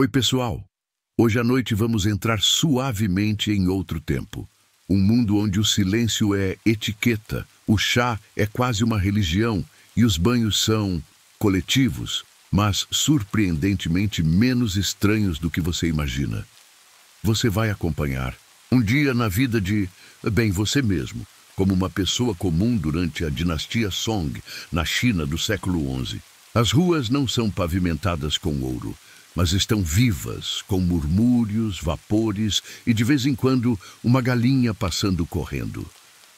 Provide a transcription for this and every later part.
Oi, pessoal! Hoje à noite vamos entrar suavemente em outro tempo. Um mundo onde o silêncio é etiqueta, o chá é quase uma religião e os banhos são coletivos, mas surpreendentemente menos estranhos do que você imagina. Você vai acompanhar um dia na vida de, você mesmo, como uma pessoa comum durante a dinastia Song, na China do século XI. As ruas não são pavimentadas com ouro, mas estão vivas, com murmúrios, vapores e, de vez em quando, uma galinha passando correndo.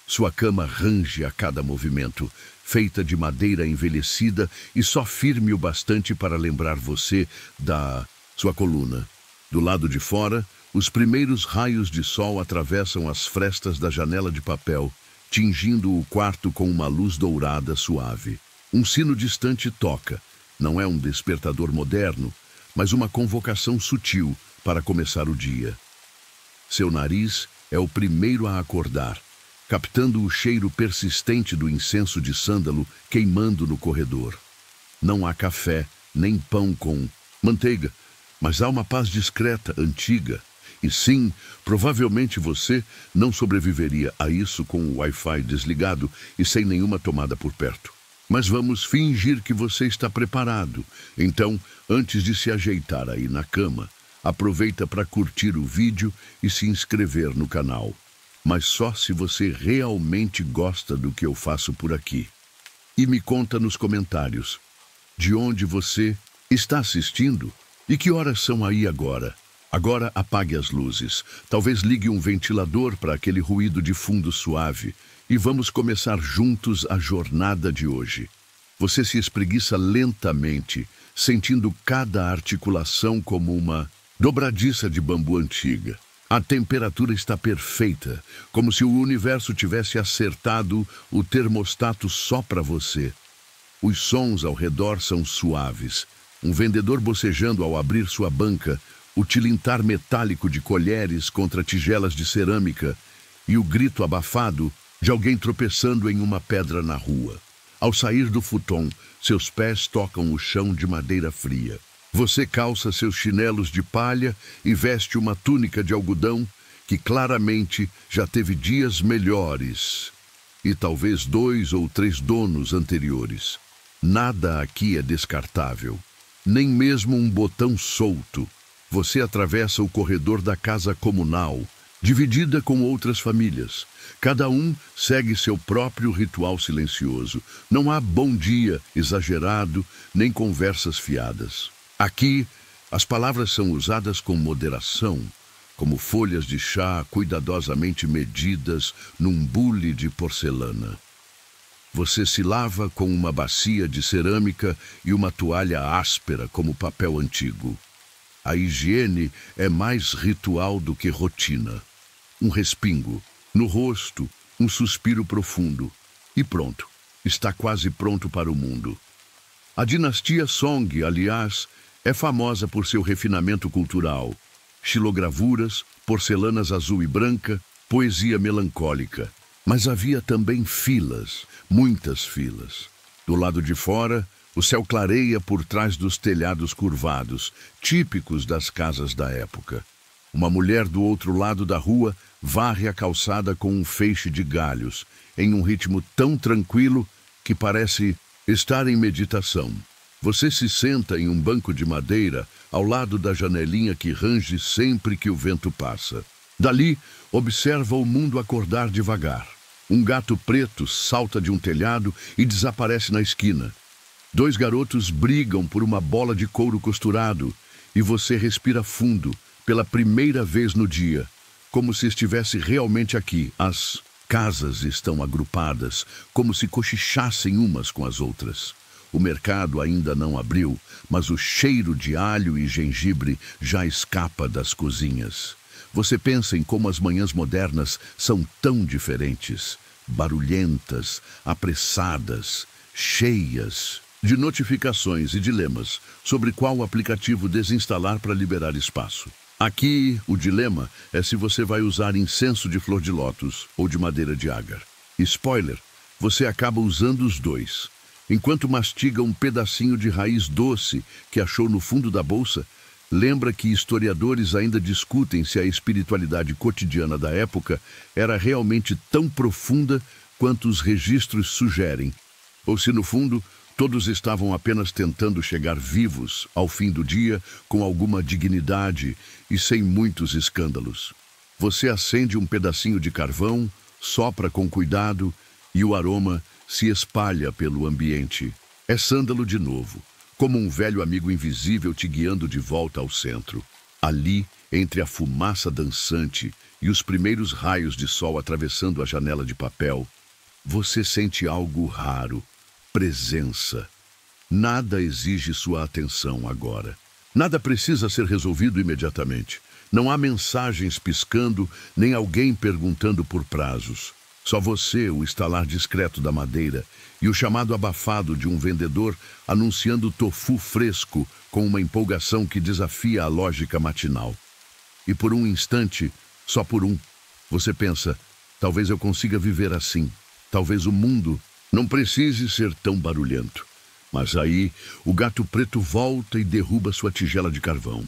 Sua cama range a cada movimento, feita de madeira envelhecida e só firme o bastante para lembrar você da sua coluna. Do lado de fora, os primeiros raios de sol atravessam as frestas da janela de papel, tingindo o quarto com uma luz dourada suave. Um sino distante toca. Não é um despertador moderno, mas uma convocação sutil para começar o dia. Seu nariz é o primeiro a acordar, captando o cheiro persistente do incenso de sândalo queimando no corredor. Não há café, nem pão com manteiga, mas há uma paz discreta, antiga. E sim, provavelmente você não sobreviveria a isso com o Wi-Fi desligado e sem nenhuma tomada por perto. Mas vamos fingir que você está preparado. Então, antes de se ajeitar aí na cama, aproveita para curtir o vídeo e se inscrever no canal. Mas só se você realmente gosta do que eu faço por aqui. E me conta nos comentários de onde você está assistindo e que horas são aí agora. Agora apague as luzes, talvez ligue um ventilador para aquele ruído de fundo suave e vamos começar juntos a jornada de hoje. Você se espreguiça lentamente, sentindo cada articulação como uma dobradiça de bambu antiga. A temperatura está perfeita, como se o universo tivesse acertado o termostato só para você. Os sons ao redor são suaves. Um vendedor bocejando ao abrir sua banca, o tilintar metálico de colheres contra tigelas de cerâmica e o grito abafado de alguém tropeçando em uma pedra na rua. Ao sair do futon, seus pés tocam o chão de madeira fria. Você calça seus chinelos de palha e veste uma túnica de algodão que claramente já teve dias melhores e talvez 2 ou 3 donos anteriores. Nada aqui é descartável, nem mesmo um botão solto. Você atravessa o corredor da casa comunal, dividida com outras famílias. Cada um segue seu próprio ritual silencioso. Não há bom dia exagerado, nem conversas fiadas. Aqui, as palavras são usadas com moderação, como folhas de chá cuidadosamente medidas num bule de porcelana. Você se lava com uma bacia de cerâmica e uma toalha áspera como papel antigo. A higiene é mais ritual do que rotina. Um respingo no rosto, um suspiro profundo. E pronto, está quase pronto para o mundo. A dinastia Song, aliás, é famosa por seu refinamento cultural. Xilogravuras, porcelanas azul e branca, poesia melancólica. Mas havia também filas, muitas filas. Do lado de fora, o céu clareia por trás dos telhados curvados, típicos das casas da época. Uma mulher do outro lado da rua varre a calçada com um feixe de galhos, em um ritmo tão tranquilo que parece estar em meditação. Você se senta em um banco de madeira ao lado da janelinha que range sempre que o vento passa. Dali, observa o mundo acordar devagar. Um gato preto salta de um telhado e desaparece na esquina. 2 garotos brigam por uma bola de couro costurado e você respira fundo pela primeira vez no dia, como se estivesse realmente aqui. As casas estão agrupadas, como se cochichassem umas com as outras. O mercado ainda não abriu, mas o cheiro de alho e gengibre já escapa das cozinhas. Você pensa em como as manhãs modernas são tão diferentes, barulhentas, apressadas, cheias de notificações e dilemas sobre qual aplicativo desinstalar para liberar espaço. Aqui, o dilema é se você vai usar incenso de flor de lótus ou de madeira de ágar. Spoiler, você acaba usando os dois. Enquanto mastiga um pedacinho de raiz doce que achou no fundo da bolsa, Lembra que historiadores ainda discutem se a espiritualidade cotidiana da época era realmente tão profunda quanto os registros sugerem, ou se, no fundo, todos estavam apenas tentando chegar vivos ao fim do dia com alguma dignidade e sem muitos escândalos. Você acende um pedacinho de carvão, sopra com cuidado e o aroma se espalha pelo ambiente. É sândalo de novo, como um velho amigo invisível te guiando de volta ao centro. Ali, entre a fumaça dançante e os primeiros raios de sol atravessando a janela de papel, você sente algo raro, presença. Nada exige sua atenção agora. Nada precisa ser resolvido imediatamente. Não há mensagens piscando, nem alguém perguntando por prazos. Só você, o estalar discreto da madeira e o chamado abafado de um vendedor anunciando tofu fresco com uma empolgação que desafia a lógica matinal. E por um instante, só por um, você pensa, talvez eu consiga viver assim. Talvez o mundo não precise ser tão barulhento. Mas aí, o gato preto volta e derruba sua tigela de carvão.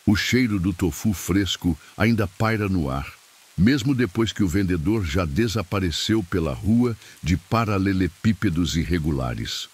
O cheiro do tofu fresco ainda paira no ar, mesmo depois que o vendedor já desapareceu pela rua de paralelepípedos irregulares.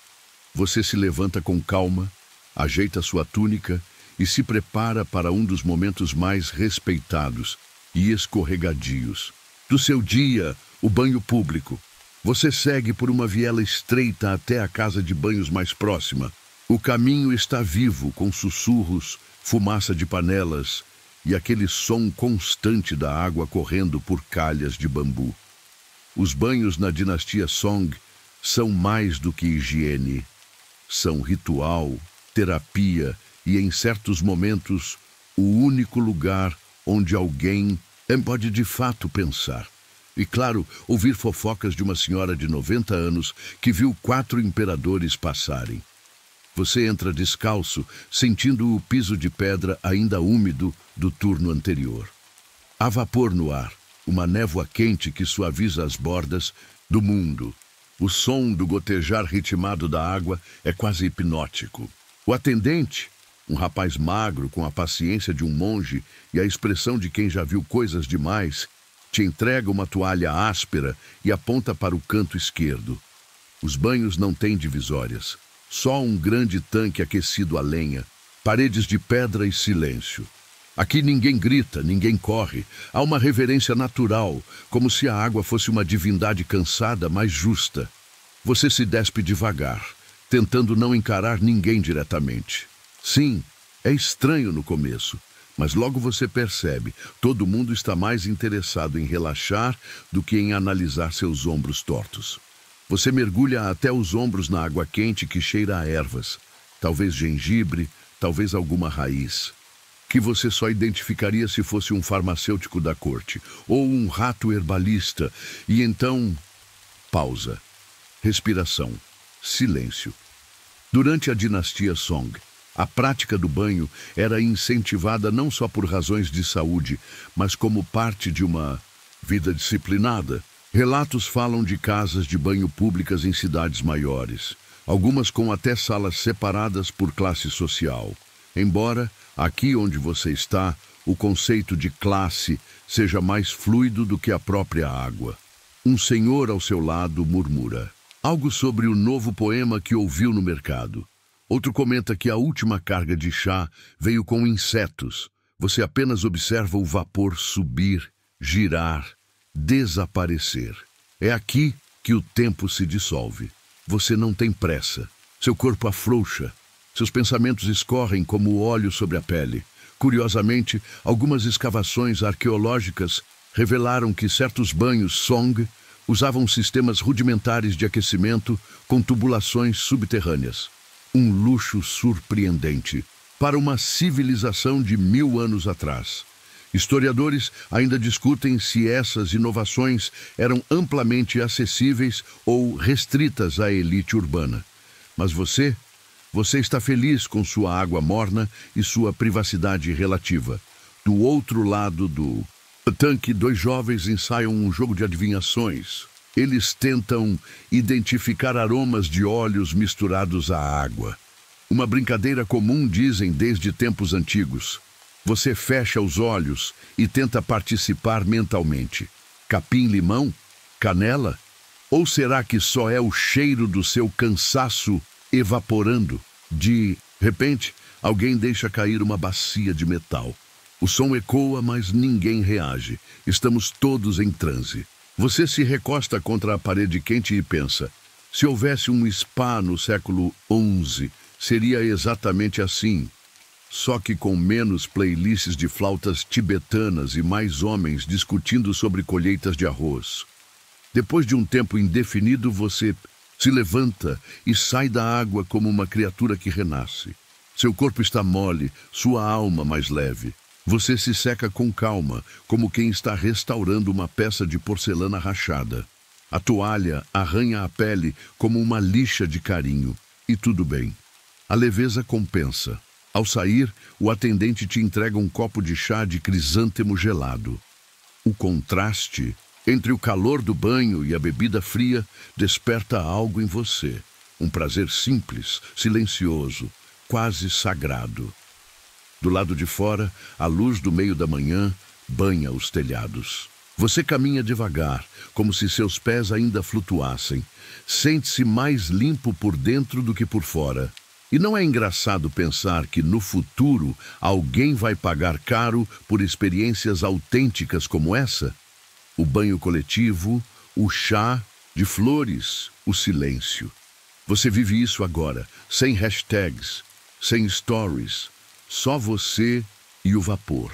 Você se levanta com calma, ajeita sua túnica e se prepara para um dos momentos mais respeitados e escorregadios do seu dia, o banho público. Você segue por uma viela estreita até a casa de banhos mais próxima. O caminho está vivo, com sussurros, fumaça de panelas e aquele som constante da água correndo por calhas de bambu. Os banhos na dinastia Song são mais do que higiene. São ritual, terapia e, em certos momentos, o único lugar onde alguém pode de fato pensar. E, claro, ouvir fofocas de uma senhora de 90 anos que viu 4 imperadores passarem. Você entra descalço, sentindo o piso de pedra ainda úmido do turno anterior. Há vapor no ar, uma névoa quente que suaviza as bordas do mundo. O som do gotejar ritmado da água é quase hipnótico. O atendente, um rapaz magro com a paciência de um monge e a expressão de quem já viu coisas demais, te entrega uma toalha áspera e aponta para o canto esquerdo. Os banhos não têm divisórias. Só um grande tanque aquecido a lenha, paredes de pedra e silêncio. Aqui ninguém grita, ninguém corre. Há uma reverência natural, como se a água fosse uma divindade cansada, mas justa. Você se despe devagar, tentando não encarar ninguém diretamente. Sim, é estranho no começo. Mas logo você percebe, todo mundo está mais interessado em relaxar do que em analisar seus ombros tortos. Você mergulha até os ombros na água quente que cheira a ervas, talvez gengibre, talvez alguma raiz, que você só identificaria se fosse um farmacêutico da corte, ou um rato herbalista, e então... pausa, respiração, silêncio. Durante a dinastia Song, a prática do banho era incentivada não só por razões de saúde, mas como parte de uma vida disciplinada. Relatos falam de casas de banho públicas em cidades maiores, algumas com até salas separadas por classe social. Embora, aqui onde você está, o conceito de classe seja mais fluido do que a própria água. Um senhor ao seu lado murmura algo sobre o novo poema que ouviu no mercado. Outro comenta que a última carga de chá veio com insetos. Você apenas observa o vapor subir, girar, desaparecer. É aqui que o tempo se dissolve. Você não tem pressa. Seu corpo afrouxa. Seus pensamentos escorrem como óleo sobre a pele. Curiosamente, algumas escavações arqueológicas revelaram que certos banhos Song usavam sistemas rudimentares de aquecimento com tubulações subterrâneas. Um luxo surpreendente para uma civilização de 1000 anos atrás. Historiadores ainda discutem se essas inovações eram amplamente acessíveis ou restritas à elite urbana. Mas você está feliz com sua água morna e sua privacidade relativa. Do outro lado do tanque, 2 jovens ensaiam um jogo de adivinhações. Eles tentam identificar aromas de óleos misturados à água. Uma brincadeira comum, dizem desde tempos antigos. Você fecha os olhos e tenta participar mentalmente. Capim-limão? Canela? Ou será que só é o cheiro do seu cansaço evaporando? De repente, alguém deixa cair uma bacia de metal. O som ecoa, mas ninguém reage. Estamos todos em transe. Você se recosta contra a parede quente e pensa: se houvesse um spa no século XI, seria exatamente assim. Só que com menos playlists de flautas tibetanas e mais homens discutindo sobre colheitas de arroz. Depois de um tempo indefinido, você se levanta e sai da água como uma criatura que renasce. Seu corpo está mole, sua alma mais leve. Você se seca com calma, como quem está restaurando uma peça de porcelana rachada. A toalha arranha a pele como uma lixa de carinho. E tudo bem. A leveza compensa. Ao sair, o atendente te entrega um copo de chá de crisântemo gelado. O contraste entre o calor do banho e a bebida fria desperta algo em você. Um prazer simples, silencioso, quase sagrado. Do lado de fora, a luz do meio da manhã banha os telhados. Você caminha devagar, como se seus pés ainda flutuassem. Sente-se mais limpo por dentro do que por fora. E não é engraçado pensar que no futuro alguém vai pagar caro por experiências autênticas como essa? O banho coletivo, o chá de flores, o silêncio. Você vive isso agora, sem hashtags, sem stories, só você e o vapor.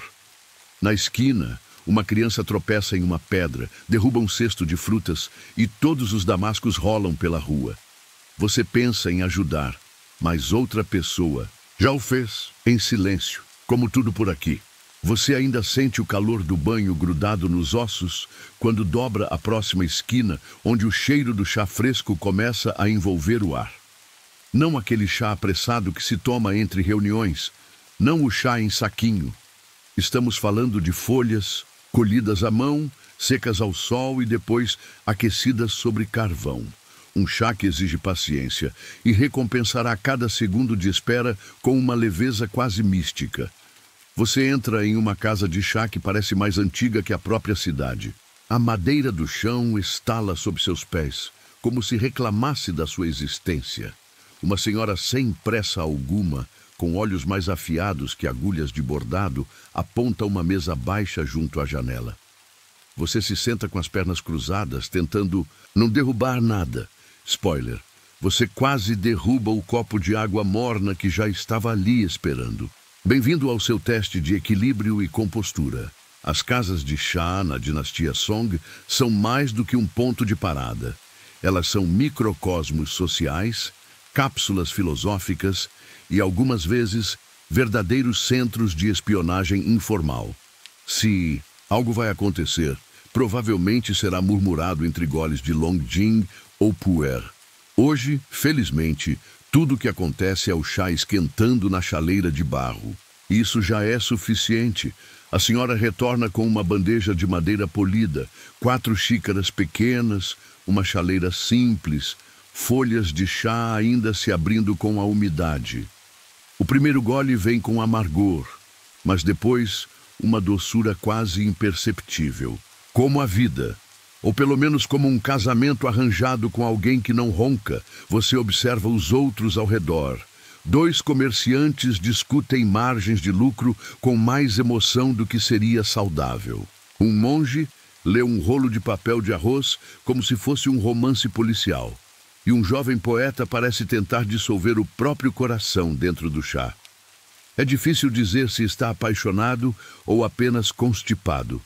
Na esquina, uma criança tropeça em uma pedra, derruba um cesto de frutas e todos os damascos rolam pela rua. Você pensa em ajudar, mas outra pessoa já o fez, em silêncio, como tudo por aqui. Você ainda sente o calor do banho grudado nos ossos quando dobra a próxima esquina, onde o cheiro do chá fresco começa a envolver o ar. Não aquele chá apressado que se toma entre reuniões, não o chá em saquinho. Estamos falando de folhas colhidas à mão, secas ao sol e depois aquecidas sobre carvão. Um chá que exige paciência e recompensará cada segundo de espera com uma leveza quase mística. Você entra em uma casa de chá que parece mais antiga que a própria cidade. A madeira do chão estala sob seus pés, como se reclamasse da sua existência. Uma senhora sem pressa alguma, com olhos mais afiados que agulhas de bordado, aponta uma mesa baixa junto à janela. Você se senta com as pernas cruzadas, tentando não derrubar nada. Spoiler, você quase derruba o copo de água morna que já estava ali esperando. Bem-vindo ao seu teste de equilíbrio e compostura. As casas de chá na dinastia Song são mais do que um ponto de parada. Elas são microcosmos sociais, cápsulas filosóficas e, algumas vezes, verdadeiros centros de espionagem informal. Se algo vai acontecer, provavelmente será murmurado entre goles de Longjing ou Pu'er. Hoje, felizmente, tudo o que acontece é o chá esquentando na chaleira de barro. Isso já é suficiente. A senhora retorna com uma bandeja de madeira polida, 4 xícaras pequenas, uma chaleira simples, folhas de chá ainda se abrindo com a umidade. O primeiro gole vem com amargor, mas depois uma doçura quase imperceptível. Como a vida, ou pelo menos como um casamento arranjado com alguém que não ronca, você observa os outros ao redor. 2 comerciantes discutem margens de lucro com mais emoção do que seria saudável. Um monge lê um rolo de papel de arroz como se fosse um romance policial. E um jovem poeta parece tentar dissolver o próprio coração dentro do chá. É difícil dizer se está apaixonado ou apenas constipado.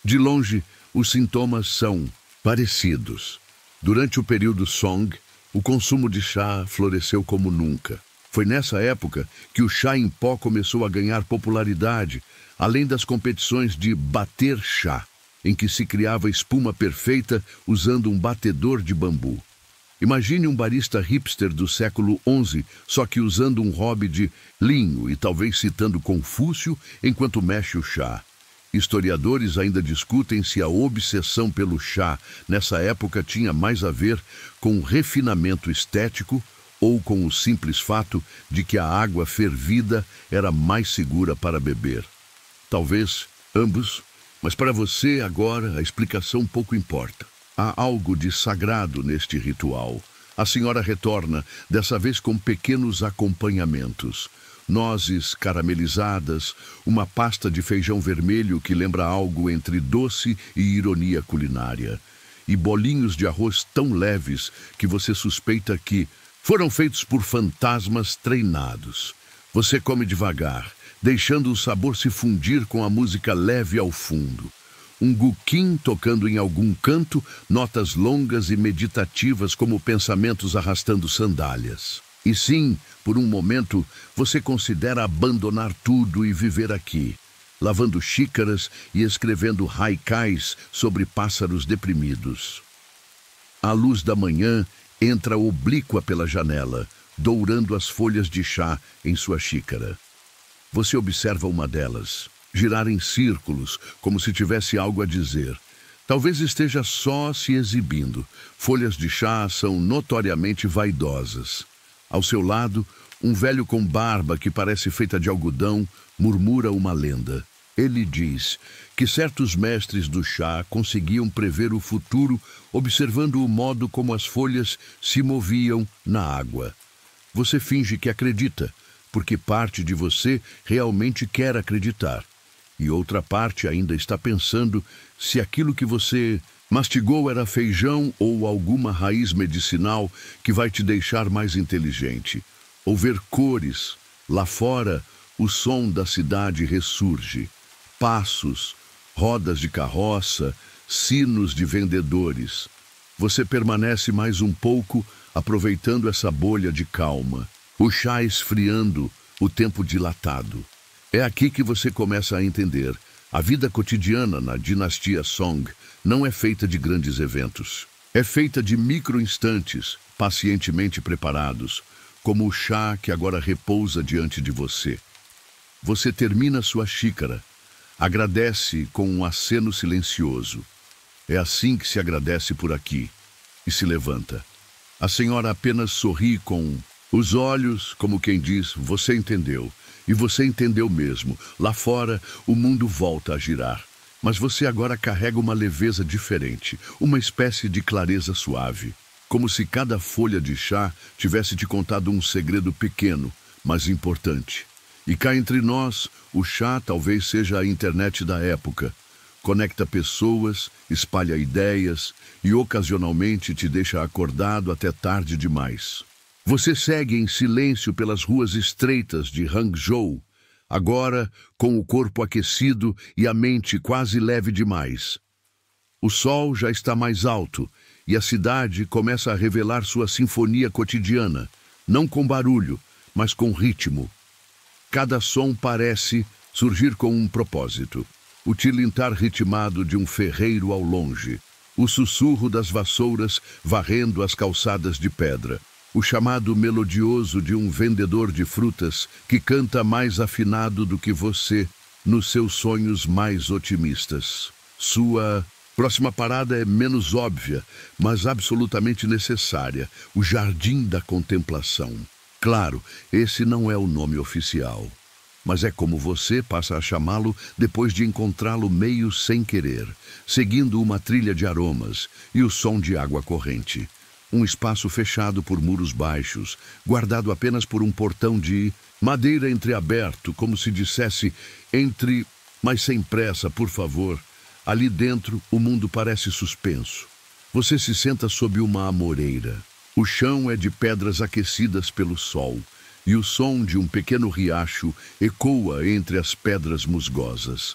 De longe, os sintomas são parecidos. Durante o período Song, o consumo de chá floresceu como nunca. Foi nessa época que o chá em pó começou a ganhar popularidade, além das competições de bater chá, em que se criava espuma perfeita usando um batedor de bambu. Imagine um barista hipster do século XI, só que usando um hobby de linho e talvez citando Confúcio enquanto mexe o chá. Historiadores ainda discutem se a obsessão pelo chá nessa época tinha mais a ver com refinamento estético ou com o simples fato de que a água fervida era mais segura para beber. Talvez ambos, mas para você agora a explicação pouco importa. Há algo de sagrado neste ritual. A senhora retorna, dessa vez com pequenos acompanhamentos. Nozes caramelizadas, uma pasta de feijão vermelho que lembra algo entre doce e ironia culinária, e bolinhos de arroz tão leves que você suspeita que foram feitos por fantasmas treinados. Você come devagar, deixando o sabor se fundir com a música leve ao fundo. Um guquim tocando em algum canto, notas longas e meditativas como pensamentos arrastando sandálias. E sim, por um momento, você considera abandonar tudo e viver aqui, lavando xícaras e escrevendo haikais sobre pássaros deprimidos. A luz da manhã entra oblíqua pela janela, dourando as folhas de chá em sua xícara. Você observa uma delas girar em círculos, como se tivesse algo a dizer. Talvez esteja só se exibindo. Folhas de chá são notoriamente vaidosas. Ao seu lado, um velho com barba que parece feita de algodão murmura uma lenda. Ele diz que certos mestres do chá conseguiam prever o futuro observando o modo como as folhas se moviam na água. Você finge que acredita, porque parte de você realmente quer acreditar. E outra parte ainda está pensando se aquilo que você mastigou era feijão ou alguma raiz medicinal que vai te deixar mais inteligente. Ou ver cores. Lá fora, o som da cidade ressurge. Passos, rodas de carroça, sinos de vendedores. Você permanece mais um pouco, aproveitando essa bolha de calma. O chá esfriando, o tempo dilatado. É aqui que você começa a entender. A vida cotidiana na dinastia Song não é feita de grandes eventos. É feita de micro-instantes, pacientemente preparados, como o chá que agora repousa diante de você. Você termina sua xícara, agradece com um aceno silencioso. É assim que se agradece por aqui, e se levanta. A senhora apenas sorri com os olhos, como quem diz, você entendeu. E você entendeu mesmo. Lá fora, o mundo volta a girar. Mas você agora carrega uma leveza diferente, uma espécie de clareza suave. Como se cada folha de chá tivesse te contado um segredo pequeno, mas importante. E cá entre nós, o chá talvez seja a internet da época. Conecta pessoas, espalha ideias e ocasionalmente te deixa acordado até tarde demais. Você segue em silêncio pelas ruas estreitas de Hangzhou, agora com o corpo aquecido e a mente quase leve demais. O sol já está mais alto e a cidade começa a revelar sua sinfonia cotidiana, não com barulho, mas com ritmo. Cada som parece surgir com um propósito. O tilintar ritmado de um ferreiro ao longe, o sussurro das vassouras varrendo as calçadas de pedra, o chamado melodioso de um vendedor de frutas que canta mais afinado do que você nos seus sonhos mais otimistas. Sua próxima parada é menos óbvia, mas absolutamente necessária, o Jardim da Contemplação. Claro, esse não é o nome oficial, mas é como você passa a chamá-lo depois de encontrá-lo meio sem querer, seguindo uma trilha de aromas e o som de água corrente. Um espaço fechado por muros baixos, guardado apenas por um portão de madeira entreaberto, como se dissesse, entre, mas sem pressa, por favor. Ali dentro, o mundo parece suspenso. Você se senta sob uma amoreira. O chão é de pedras aquecidas pelo sol, e o som de um pequeno riacho ecoa entre as pedras musgosas.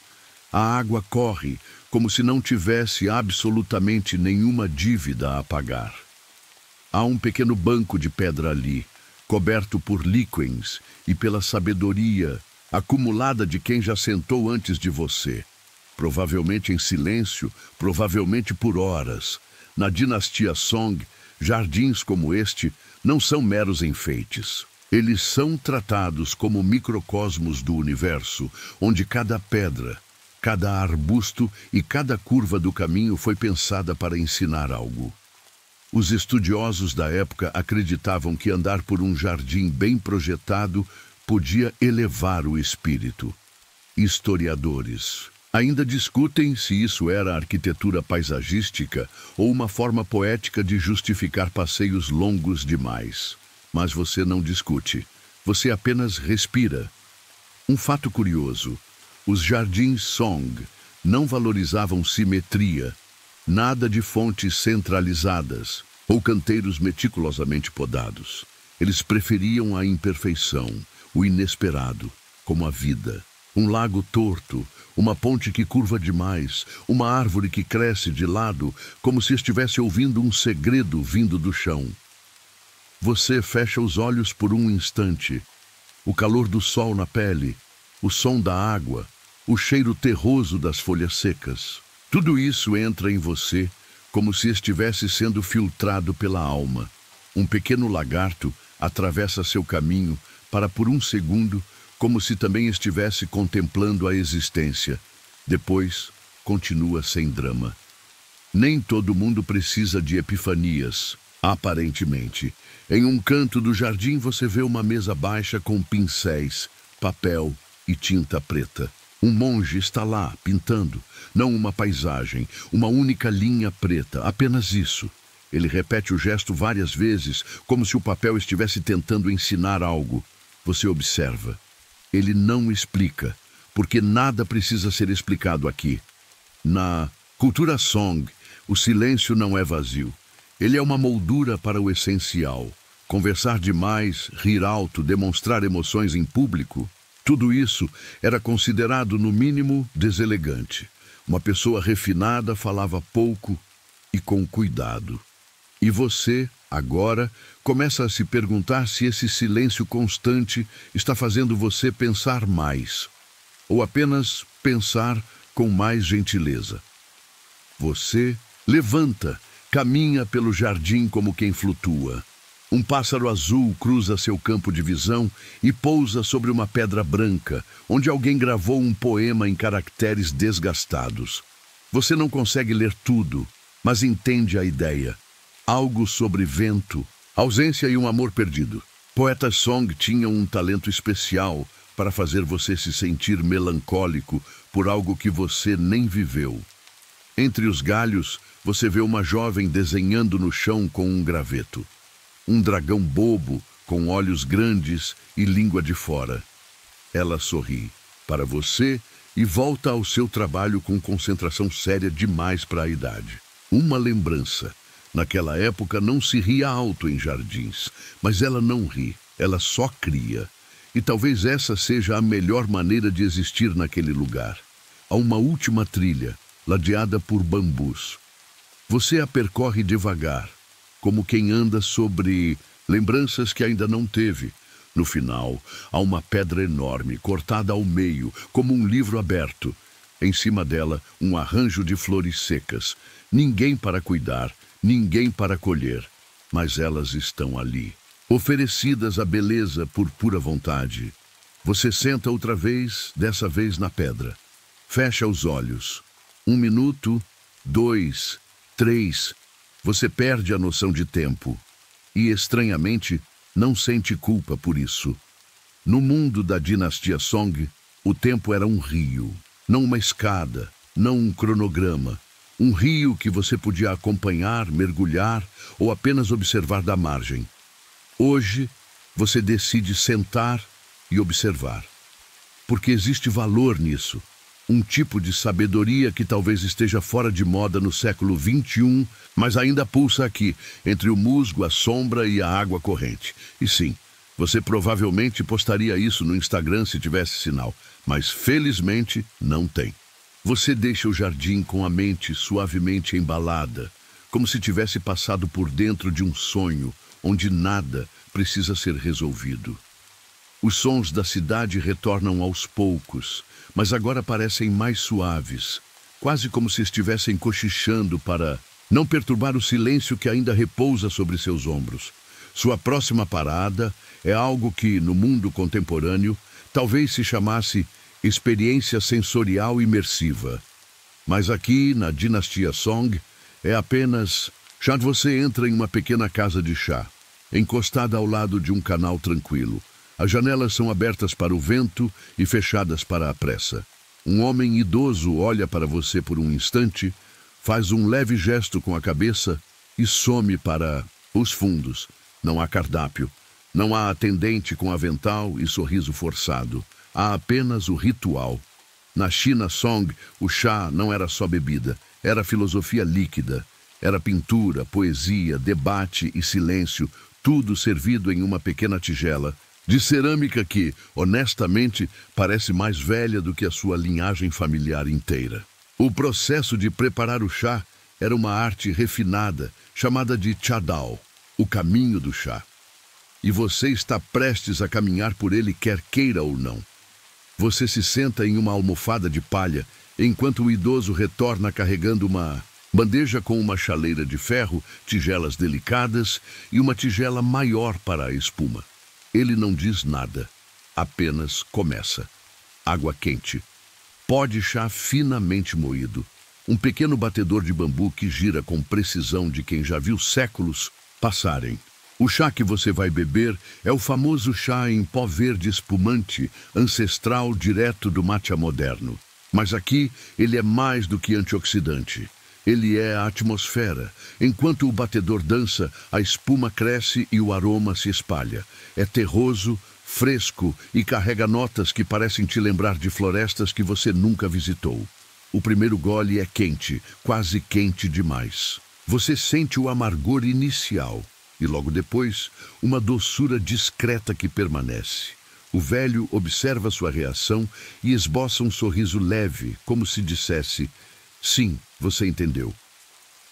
A água corre, como se não tivesse absolutamente nenhuma dívida a pagar. Há um pequeno banco de pedra ali, coberto por líquens e pela sabedoria acumulada de quem já sentou antes de você. Provavelmente em silêncio, provavelmente por horas. Na dinastia Song, jardins como este não são meros enfeites. Eles são tratados como microcosmos do universo, onde cada pedra, cada arbusto e cada curva do caminho foi pensada para ensinar algo. Os estudiosos da época acreditavam que andar por um jardim bem projetado podia elevar o espírito. Historiadores ainda discutem se isso era arquitetura paisagística ou uma forma poética de justificar passeios longos demais. Mas você não discute, você apenas respira. Um fato curioso: os jardins Song não valorizavam simetria, nada de fontes centralizadas ou canteiros meticulosamente podados. Eles preferiam a imperfeição, o inesperado, como a vida. Um lago torto, uma ponte que curva demais, uma árvore que cresce de lado, como se estivesse ouvindo um segredo vindo do chão. Você fecha os olhos por um instante. O calor do sol na pele, o som da água, o cheiro terroso das folhas secas. Tudo isso entra em você como se estivesse sendo filtrado pela alma. Um pequeno lagarto atravessa seu caminho para, por um segundo, como se também estivesse contemplando a existência. Depois, continua sem drama. Nem todo mundo precisa de epifanias, aparentemente. Em um canto do jardim você vê uma mesa baixa com pincéis, papel e tinta preta. Um monge está lá, pintando, não uma paisagem, uma única linha preta, apenas isso. Ele repete o gesto várias vezes, como se o papel estivesse tentando ensinar algo. Você observa. Ele não explica, porque nada precisa ser explicado aqui. Na cultura Song, o silêncio não é vazio. Ele é uma moldura para o essencial. Conversar demais, rir alto, demonstrar emoções em público, tudo isso era considerado, no mínimo, deselegante. Uma pessoa refinada falava pouco e com cuidado. E você, agora, começa a se perguntar se esse silêncio constante está fazendo você pensar mais, ou apenas pensar com mais gentileza. Você levanta, caminha pelo jardim como quem flutua. Um pássaro azul cruza seu campo de visão e pousa sobre uma pedra branca, onde alguém gravou um poema em caracteres desgastados. Você não consegue ler tudo, mas entende a ideia. Algo sobre vento, ausência e um amor perdido. Poetas Song tinham um talento especial para fazer você se sentir melancólico por algo que você nem viveu. Entre os galhos, você vê uma jovem desenhando no chão com um graveto. Um dragão bobo, com olhos grandes e língua de fora. Ela sorri para você e volta ao seu trabalho com concentração séria demais para a idade. Uma lembrança. Naquela época não se ria alto em jardins, mas ela não ri, ela só cria. E talvez essa seja a melhor maneira de existir naquele lugar. Há uma última trilha, ladeada por bambus. Você a percorre devagar, como quem anda sobre lembranças que ainda não teve. No final, há uma pedra enorme, cortada ao meio, como um livro aberto. Em cima dela, um arranjo de flores secas. Ninguém para cuidar, ninguém para colher, mas elas estão ali, oferecidas à beleza por pura vontade. Você senta outra vez, dessa vez na pedra. Fecha os olhos. 1 minuto, 2, 3... Você perde a noção de tempo e, estranhamente, não sente culpa por isso. No mundo da dinastia Song, o tempo era um rio, não uma escada, não um cronograma. Um rio que você podia acompanhar, mergulhar ou apenas observar da margem. Hoje, você decide sentar e observar. Porque existe valor nisso. Um tipo de sabedoria que talvez esteja fora de moda no século XXI, mas ainda pulsa aqui, entre o musgo, a sombra e a água corrente. E sim, você provavelmente postaria isso no Instagram se tivesse sinal, mas felizmente não tem. Você deixa o jardim com a mente suavemente embalada, como se tivesse passado por dentro de um sonho, onde nada precisa ser resolvido. Os sons da cidade retornam aos poucos, mas agora parecem mais suaves, quase como se estivessem cochichando para não perturbar o silêncio que ainda repousa sobre seus ombros. Sua próxima parada é algo que, no mundo contemporâneo, talvez se chamasse experiência sensorial imersiva. Mas aqui, na dinastia Song, é apenas Já você entra em uma pequena casa de chá, encostada ao lado de um canal tranquilo. As janelas são abertas para o vento e fechadas para a pressa. Um homem idoso olha para você por um instante, faz um leve gesto com a cabeça e some para os fundos. Não há cardápio, não há atendente com avental e sorriso forçado. Há apenas o ritual. Na China Song, o chá não era só bebida, era filosofia líquida. Era pintura, poesia, debate e silêncio, tudo servido em uma pequena tigela de cerâmica que, honestamente, parece mais velha do que a sua linhagem familiar inteira. O processo de preparar o chá era uma arte refinada, chamada de Chadao, o caminho do chá. E você está prestes a caminhar por ele, quer queira ou não. Você se senta em uma almofada de palha, enquanto o idoso retorna carregando uma bandeja com uma chaleira de ferro, tigelas delicadas e uma tigela maior para a espuma. Ele não diz nada, apenas começa. Água quente, pó de chá finamente moído, um pequeno batedor de bambu que gira com precisão de quem já viu séculos passarem. O chá que você vai beber é o famoso chá em pó verde espumante, ancestral direto do matcha moderno. Mas aqui ele é mais do que antioxidante. Ele é a atmosfera. Enquanto o batedor dança, a espuma cresce e o aroma se espalha. É terroso, fresco e carrega notas que parecem te lembrar de florestas que você nunca visitou. O primeiro gole é quente, quase quente demais. Você sente o amargor inicial e logo depois uma doçura discreta que permanece. O velho observa sua reação e esboça um sorriso leve, como se dissesse: sim, você entendeu.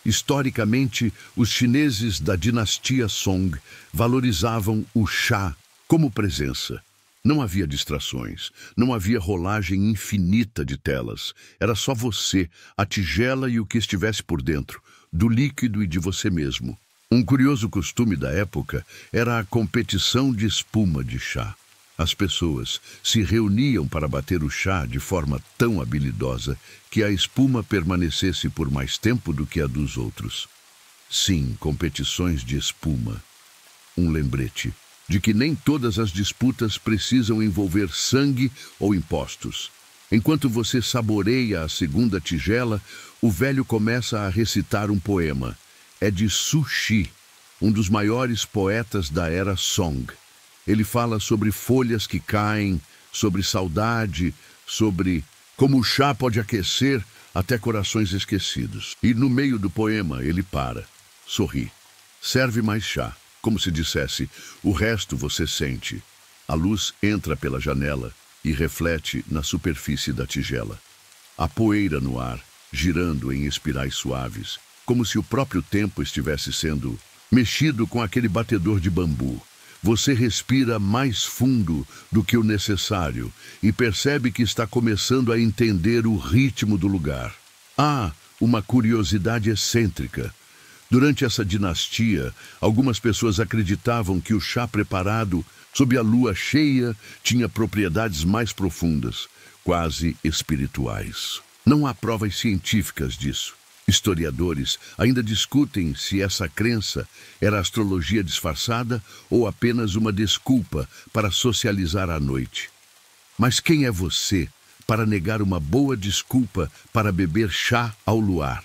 Historicamente, os chineses da dinastia Song valorizavam o chá como presença. Não havia distrações, não havia rolagem infinita de telas. Era só você, a tigela e o que estivesse por dentro, do líquido e de você mesmo. Um curioso costume da época era a competição de espuma de chá. As pessoas se reuniam para bater o chá de forma tão habilidosa que a espuma permanecesse por mais tempo do que a dos outros. Sim, competições de espuma. Um lembrete de que nem todas as disputas precisam envolver sangue ou impostos. Enquanto você saboreia a segunda tigela, o velho começa a recitar um poema. É de Su Shi, um dos maiores poetas da era Song. Ele fala sobre folhas que caem, sobre saudade, sobre como o chá pode aquecer até corações esquecidos. E no meio do poema ele para, sorri. Serve mais chá, como se dissesse, o resto você sente. A luz entra pela janela e reflete na superfície da tigela. Há poeira no ar, girando em espirais suaves, como se o próprio tempo estivesse sendo mexido com aquele batedor de bambu. Você respira mais fundo do que o necessário e percebe que está começando a entender o ritmo do lugar. Há uma curiosidade excêntrica. Durante essa dinastia, algumas pessoas acreditavam que o chá preparado sob a lua cheia tinha propriedades mais profundas, quase espirituais. Não há provas científicas disso. Historiadores ainda discutem se essa crença era astrologia disfarçada ou apenas uma desculpa para socializar à noite. Mas quem é você para negar uma boa desculpa para beber chá ao luar?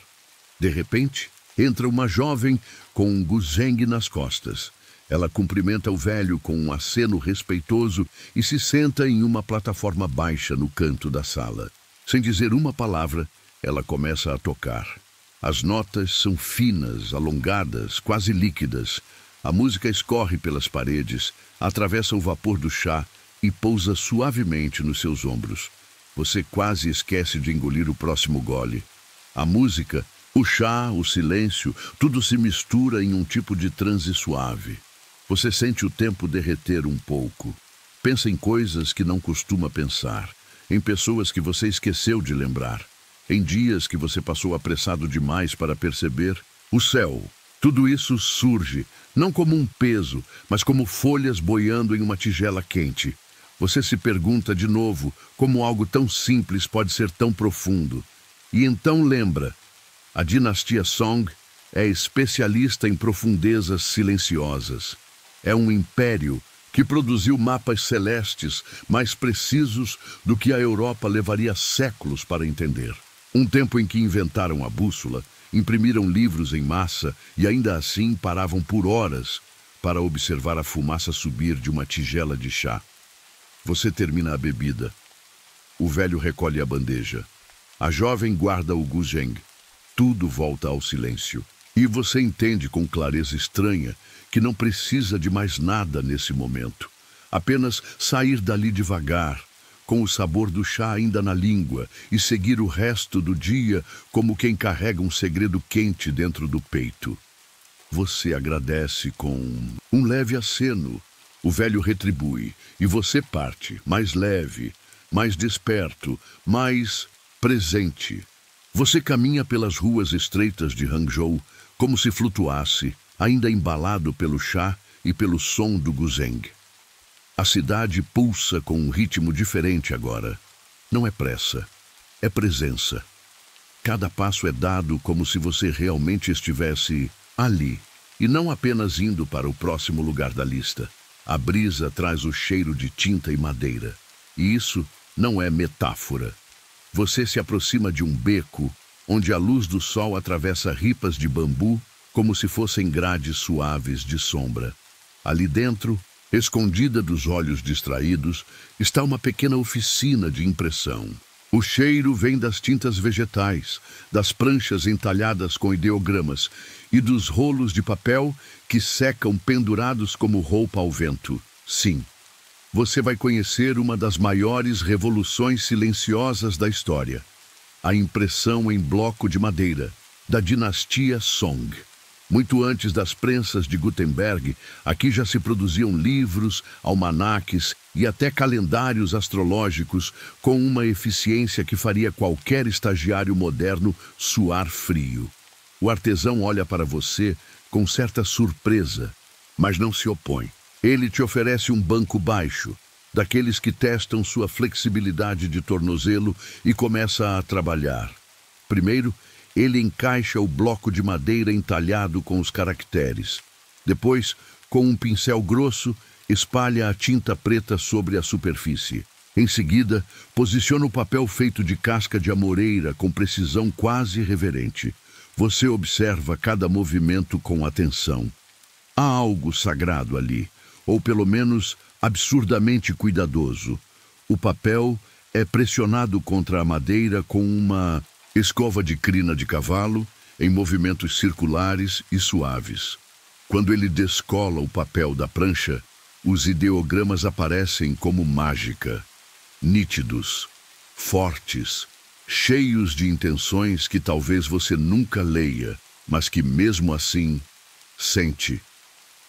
De repente, entra uma jovem com um guzeng nas costas. Ela cumprimenta o velho com um aceno respeitoso e se senta em uma plataforma baixa no canto da sala. Sem dizer uma palavra, ela começa a tocar. As notas são finas, alongadas, quase líquidas. A música escorre pelas paredes, atravessa o vapor do chá e pousa suavemente nos seus ombros. Você quase esquece de engolir o próximo gole. A música, o chá, o silêncio, tudo se mistura em um tipo de transe suave. Você sente o tempo derreter um pouco. Pensa em coisas que não costuma pensar, em pessoas que você esqueceu de lembrar. Em dias que você passou apressado demais para perceber, o céu. Tudo isso surge, não como um peso, mas como folhas boiando em uma tigela quente. Você se pergunta de novo como algo tão simples pode ser tão profundo. E então lembra, a dinastia Song é especialista em profundezas silenciosas. É um império que produziu mapas celestes mais precisos do que a Europa levaria séculos para entender. Um tempo em que inventaram a bússola, imprimiram livros em massa e ainda assim paravam por horas para observar a fumaça subir de uma tigela de chá. Você termina a bebida. O velho recolhe a bandeja. A jovem guarda o guzheng. Tudo volta ao silêncio. E você entende com clareza estranha que não precisa de mais nada nesse momento. Apenas sair dali devagar, com o sabor do chá ainda na língua, e seguir o resto do dia como quem carrega um segredo quente dentro do peito. Você agradece com um leve aceno. O velho retribui, e você parte, mais leve, mais desperto, mais presente. Você caminha pelas ruas estreitas de Hangzhou como se flutuasse, ainda embalado pelo chá e pelo som do guzheng. A cidade pulsa com um ritmo diferente agora. Não é pressa, é presença. Cada passo é dado como se você realmente estivesse ali, e não apenas indo para o próximo lugar da lista. A brisa traz o cheiro de tinta e madeira. E isso não é metáfora. Você se aproxima de um beco, onde a luz do sol atravessa ripas de bambu, como se fossem grades suaves de sombra. Ali dentro, escondida dos olhos distraídos, está uma pequena oficina de impressão. O cheiro vem das tintas vegetais, das pranchas entalhadas com ideogramas e dos rolos de papel que secam pendurados como roupa ao vento. Sim, você vai conhecer uma das maiores revoluções silenciosas da história. A impressão em bloco de madeira, da dinastia Song. Muito antes das prensas de Gutenberg, aqui já se produziam livros, almanaques e até calendários astrológicos com uma eficiência que faria qualquer estagiário moderno suar frio. O artesão olha para você com certa surpresa, mas não se opõe. Ele te oferece um banco baixo, daqueles que testam sua flexibilidade de tornozelo, e começa a trabalhar. Primeiro, ele encaixa o bloco de madeira entalhado com os caracteres. Depois, com um pincel grosso, espalha a tinta preta sobre a superfície. Em seguida, posiciona o papel feito de casca de amoreira com precisão quase reverente. Você observa cada movimento com atenção. Há algo sagrado ali, ou pelo menos absurdamente cuidadoso. O papel é pressionado contra a madeira com uma escova de crina de cavalo em movimentos circulares e suaves. Quando ele descola o papel da prancha, os ideogramas aparecem como mágica, nítidos, fortes, cheios de intenções que talvez você nunca leia, mas que mesmo assim sente.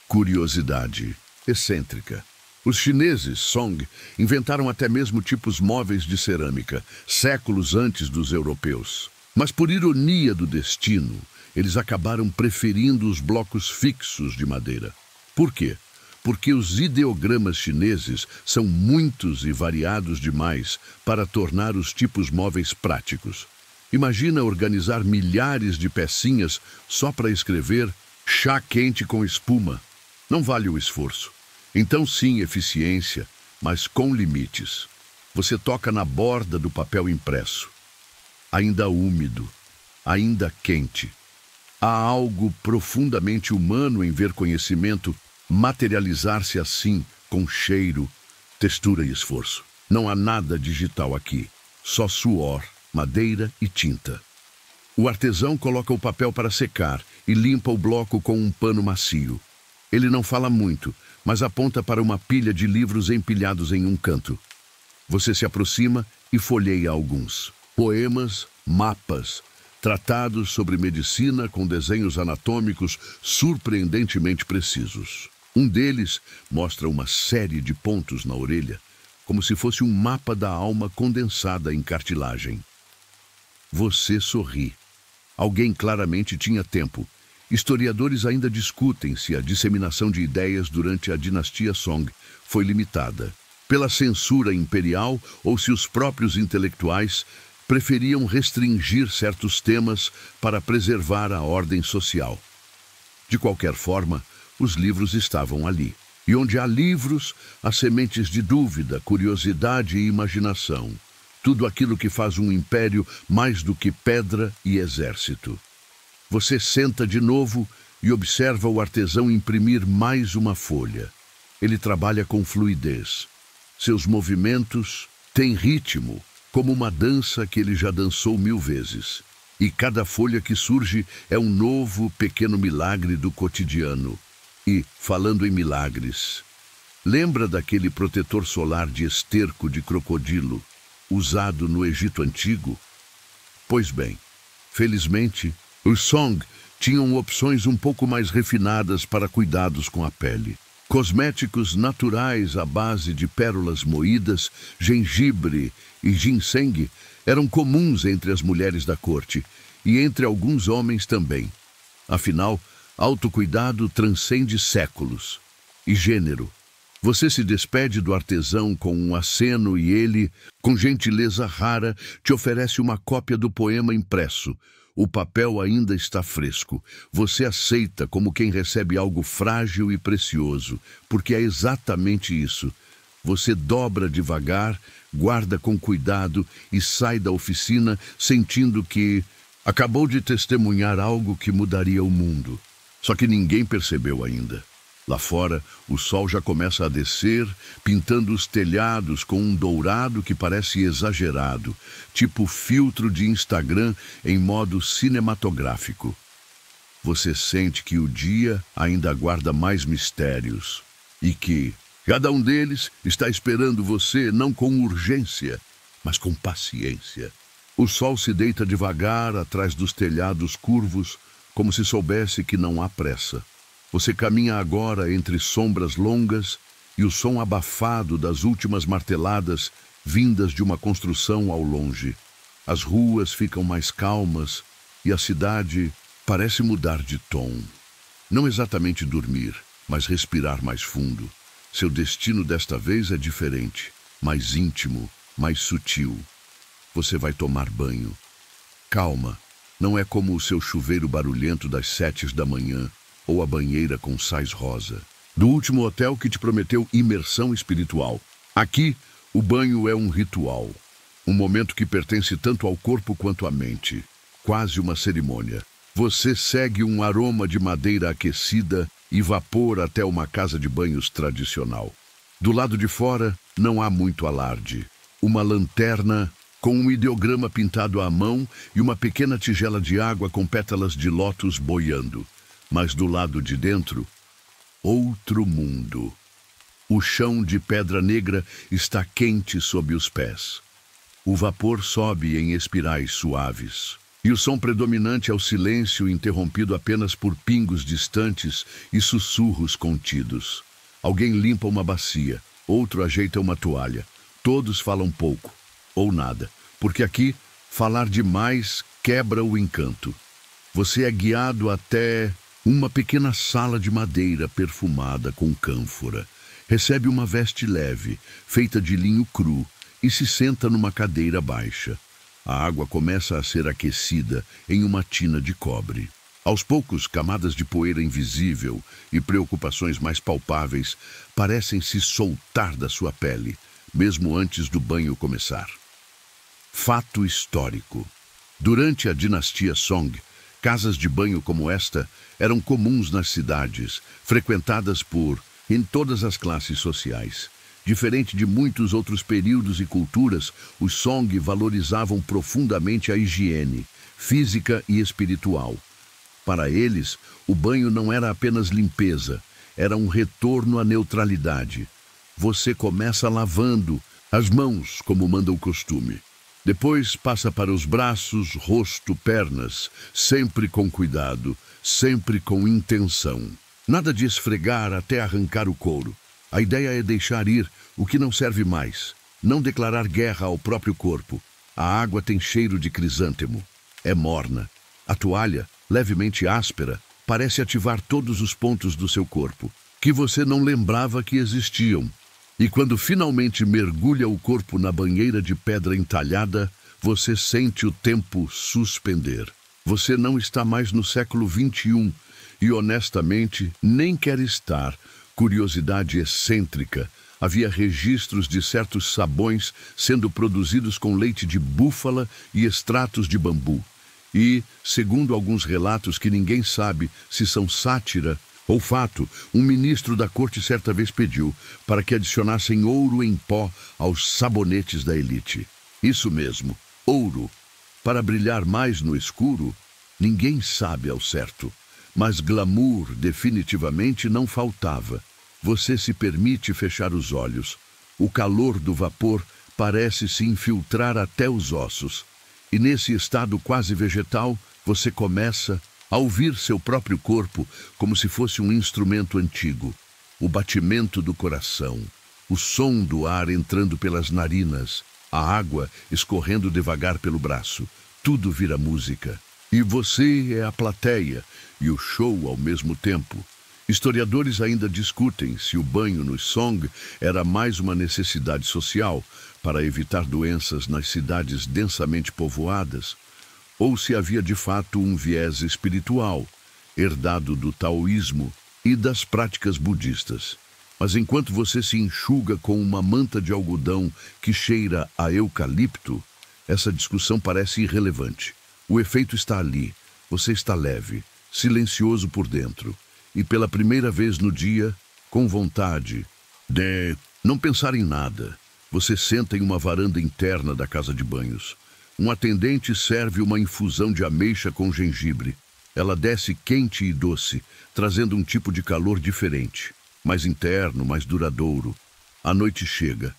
Curiosidade excêntrica. Os chineses, Song, inventaram até mesmo tipos móveis de cerâmica, séculos antes dos europeus. Mas por ironia do destino, eles acabaram preferindo os blocos fixos de madeira. Por quê? Porque os ideogramas chineses são muitos e variados demais para tornar os tipos móveis práticos. Imagina organizar milhares de pecinhas só para escrever chá quente com espuma. Não vale o esforço. Então sim, eficiência, mas com limites. Você toca na borda do papel impresso. Ainda úmido, ainda quente. Há algo profundamente humano em ver conhecimento materializar-se assim, com cheiro, textura e esforço. Não há nada digital aqui, só suor, madeira e tinta. O artesão coloca o papel para secar e limpa o bloco com um pano macio. Ele não fala muito, mas aponta para uma pilha de livros empilhados em um canto. Você se aproxima e folheia alguns. Poemas, mapas, tratados sobre medicina com desenhos anatômicos surpreendentemente precisos. Um deles mostra uma série de pontos na orelha, como se fosse um mapa da alma condensada em cartilagem. Você sorri. Alguém claramente tinha tempo. Historiadores ainda discutem se a disseminação de ideias durante a dinastia Song foi limitada pela censura imperial ou se os próprios intelectuais preferiam restringir certos temas para preservar a ordem social. De qualquer forma, os livros estavam ali. E onde há livros, há sementes de dúvida, curiosidade e imaginação. Tudo aquilo que faz um império mais do que pedra e exército. Você senta de novo e observa o artesão imprimir mais uma folha. Ele trabalha com fluidez. Seus movimentos têm ritmo, como uma dança que ele já dançou 1000 vezes. E cada folha que surge é um novo pequeno milagre do cotidiano. E, falando em milagres, lembra daquele protetor solar de esterco de crocodilo, usado no Egito Antigo? Pois bem, felizmente, os Song tinham opções um pouco mais refinadas para cuidados com a pele. Cosméticos naturais à base de pérolas moídas, gengibre e ginseng eram comuns entre as mulheres da corte e entre alguns homens também. Afinal, autocuidado transcende séculos e gênero. Você se despede do artesão com um aceno e ele, com gentileza rara, te oferece uma cópia do poema impresso. O papel ainda está fresco. Você aceita como quem recebe algo frágil e precioso, porque é exatamente isso. Você dobra devagar, guarda com cuidado e sai da oficina sentindo que acabou de testemunhar algo que mudaria o mundo. Só que ninguém percebeu ainda. Lá fora, o sol já começa a descer, pintando os telhados com um dourado que parece exagerado, tipo filtro de Instagram em modo cinematográfico. Você sente que o dia ainda guarda mais mistérios e que cada um deles está esperando você não com urgência, mas com paciência. O sol se deita devagar atrás dos telhados curvos, como se soubesse que não há pressa. Você caminha agora entre sombras longas e o som abafado das últimas marteladas vindas de uma construção ao longe. As ruas ficam mais calmas e a cidade parece mudar de tom. Não exatamente dormir, mas respirar mais fundo. Seu destino desta vez é diferente, mais íntimo, mais sutil. Você vai tomar banho. Calma. Não é como o seu chuveiro barulhento das 7 da manhã ou a banheira com sais rosa. Do último hotel que te prometeu imersão espiritual. Aqui, o banho é um ritual. Um momento que pertence tanto ao corpo quanto à mente. Quase uma cerimônia. Você segue um aroma de madeira aquecida e vapor até uma casa de banhos tradicional. Do lado de fora, não há muito alarde. Uma lanterna com um ideograma pintado à mão e uma pequena tigela de água com pétalas de lótus boiando. Mas do lado de dentro, outro mundo. O chão de pedra negra está quente sob os pés. O vapor sobe em espirais suaves. E o som predominante é o silêncio interrompido apenas por pingos distantes e sussurros contidos. Alguém limpa uma bacia, outro ajeita uma toalha. Todos falam pouco. Ou nada, porque aqui falar demais quebra o encanto. Você é guiado até uma pequena sala de madeira perfumada com cânfora. Recebe uma veste leve, feita de linho cru, e se senta numa cadeira baixa. A água começa a ser aquecida em uma tina de cobre. Aos poucos, camadas de poeira invisível e preocupações mais palpáveis parecem se soltar da sua pele, mesmo antes do banho começar. Fato histórico. Durante a dinastia Song, casas de banho como esta eram comuns nas cidades, frequentadas em todas as classes sociais. Diferente de muitos outros períodos e culturas, os Song valorizavam profundamente a higiene, física e espiritual. Para eles, o banho não era apenas limpeza, era um retorno à neutralidade. Você começa lavando as mãos, como manda o costume. Depois passa para os braços, rosto, pernas, sempre com cuidado, sempre com intenção. Nada de esfregar até arrancar o couro. A ideia é deixar ir o que não serve mais, não declarar guerra ao próprio corpo. A água tem cheiro de crisântemo, é morna. A toalha, levemente áspera, parece ativar todos os pontos do seu corpo, que você não lembrava que existiam. E quando finalmente mergulha o corpo na banheira de pedra entalhada, você sente o tempo suspender. Você não está mais no século XXI e, honestamente, nem quer estar. Curiosidade excêntrica. Havia registros de certos sabões sendo produzidos com leite de búfala e extratos de bambu. E, segundo alguns relatos que ninguém sabe se são sátira ou fato, um ministro da corte certa vez pediu para que adicionassem ouro em pó aos sabonetes da elite. Isso mesmo, ouro. Para brilhar mais no escuro, ninguém sabe ao certo. Mas glamour definitivamente não faltava. Você se permite fechar os olhos. O calor do vapor parece se infiltrar até os ossos. E nesse estado quase vegetal, você começa a ouvir seu próprio corpo como se fosse um instrumento antigo. O batimento do coração, o som do ar entrando pelas narinas, a água escorrendo devagar pelo braço. Tudo vira música. E você é a plateia e o show ao mesmo tempo. Historiadores ainda discutem se o banho no Song era mais uma necessidade social para evitar doenças nas cidades densamente povoadas, ou se havia de fato um viés espiritual, herdado do taoísmo e das práticas budistas. Mas enquanto você se enxuga com uma manta de algodão que cheira a eucalipto, essa discussão parece irrelevante. O efeito está ali. Você está leve, silencioso por dentro. E pela primeira vez no dia, com vontade de não pensar em nada, você senta em uma varanda interna da casa de banhos. Um atendente serve uma infusão de ameixa com gengibre. Ela desce quente e doce, trazendo um tipo de calor diferente, mais interno, mais duradouro. A noite chega.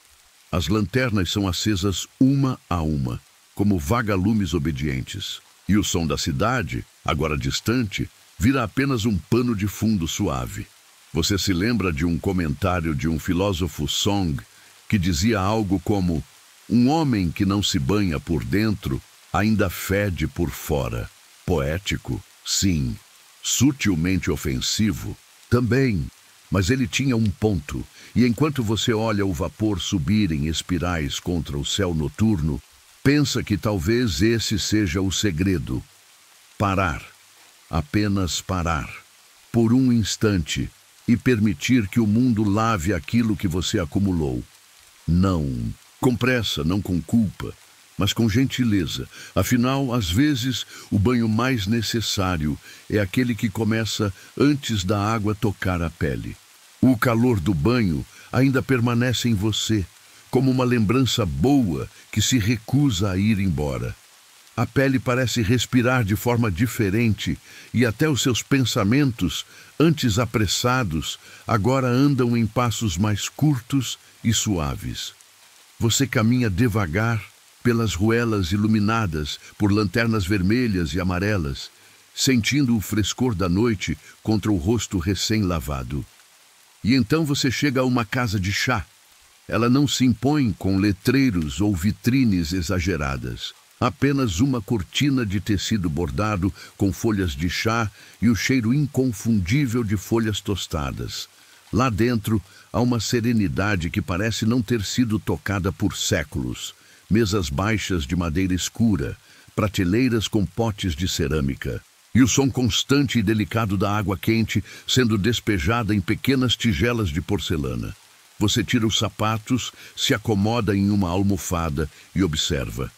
As lanternas são acesas uma a uma, como vagalumes obedientes. E o som da cidade, agora distante, vira apenas um pano de fundo suave. Você se lembra de um comentário de um filósofo Song que dizia algo como: um homem que não se banha por dentro ainda fede por fora. Poético, sim. Sutilmente ofensivo, também. Mas ele tinha um ponto. E enquanto você olha o vapor subir em espirais contra o céu noturno, pensa que talvez esse seja o segredo. Parar. Apenas parar, por um instante, e permitir que o mundo lave aquilo que você acumulou. Não com pressa, não com culpa, mas com gentileza. Afinal, às vezes, o banho mais necessário é aquele que começa antes da água tocar a pele. O calor do banho ainda permanece em você, como uma lembrança boa que se recusa a ir embora. A pele parece respirar de forma diferente e até os seus pensamentos, antes apressados, agora andam em passos mais curtos e suaves. Você caminha devagar pelas ruelas iluminadas por lanternas vermelhas e amarelas, sentindo o frescor da noite contra o rosto recém-lavado. E então você chega a uma casa de chá. Ela não se impõe com letreiros ou vitrines exageradas. Apenas uma cortina de tecido bordado com folhas de chá e o cheiro inconfundível de folhas tostadas. Lá dentro há uma serenidade que parece não ter sido tocada por séculos. Mesas baixas de madeira escura, prateleiras com potes de cerâmica. E o som constante e delicado da água quente sendo despejada em pequenas tigelas de porcelana. Você tira os sapatos, se acomoda em uma almofada e observa.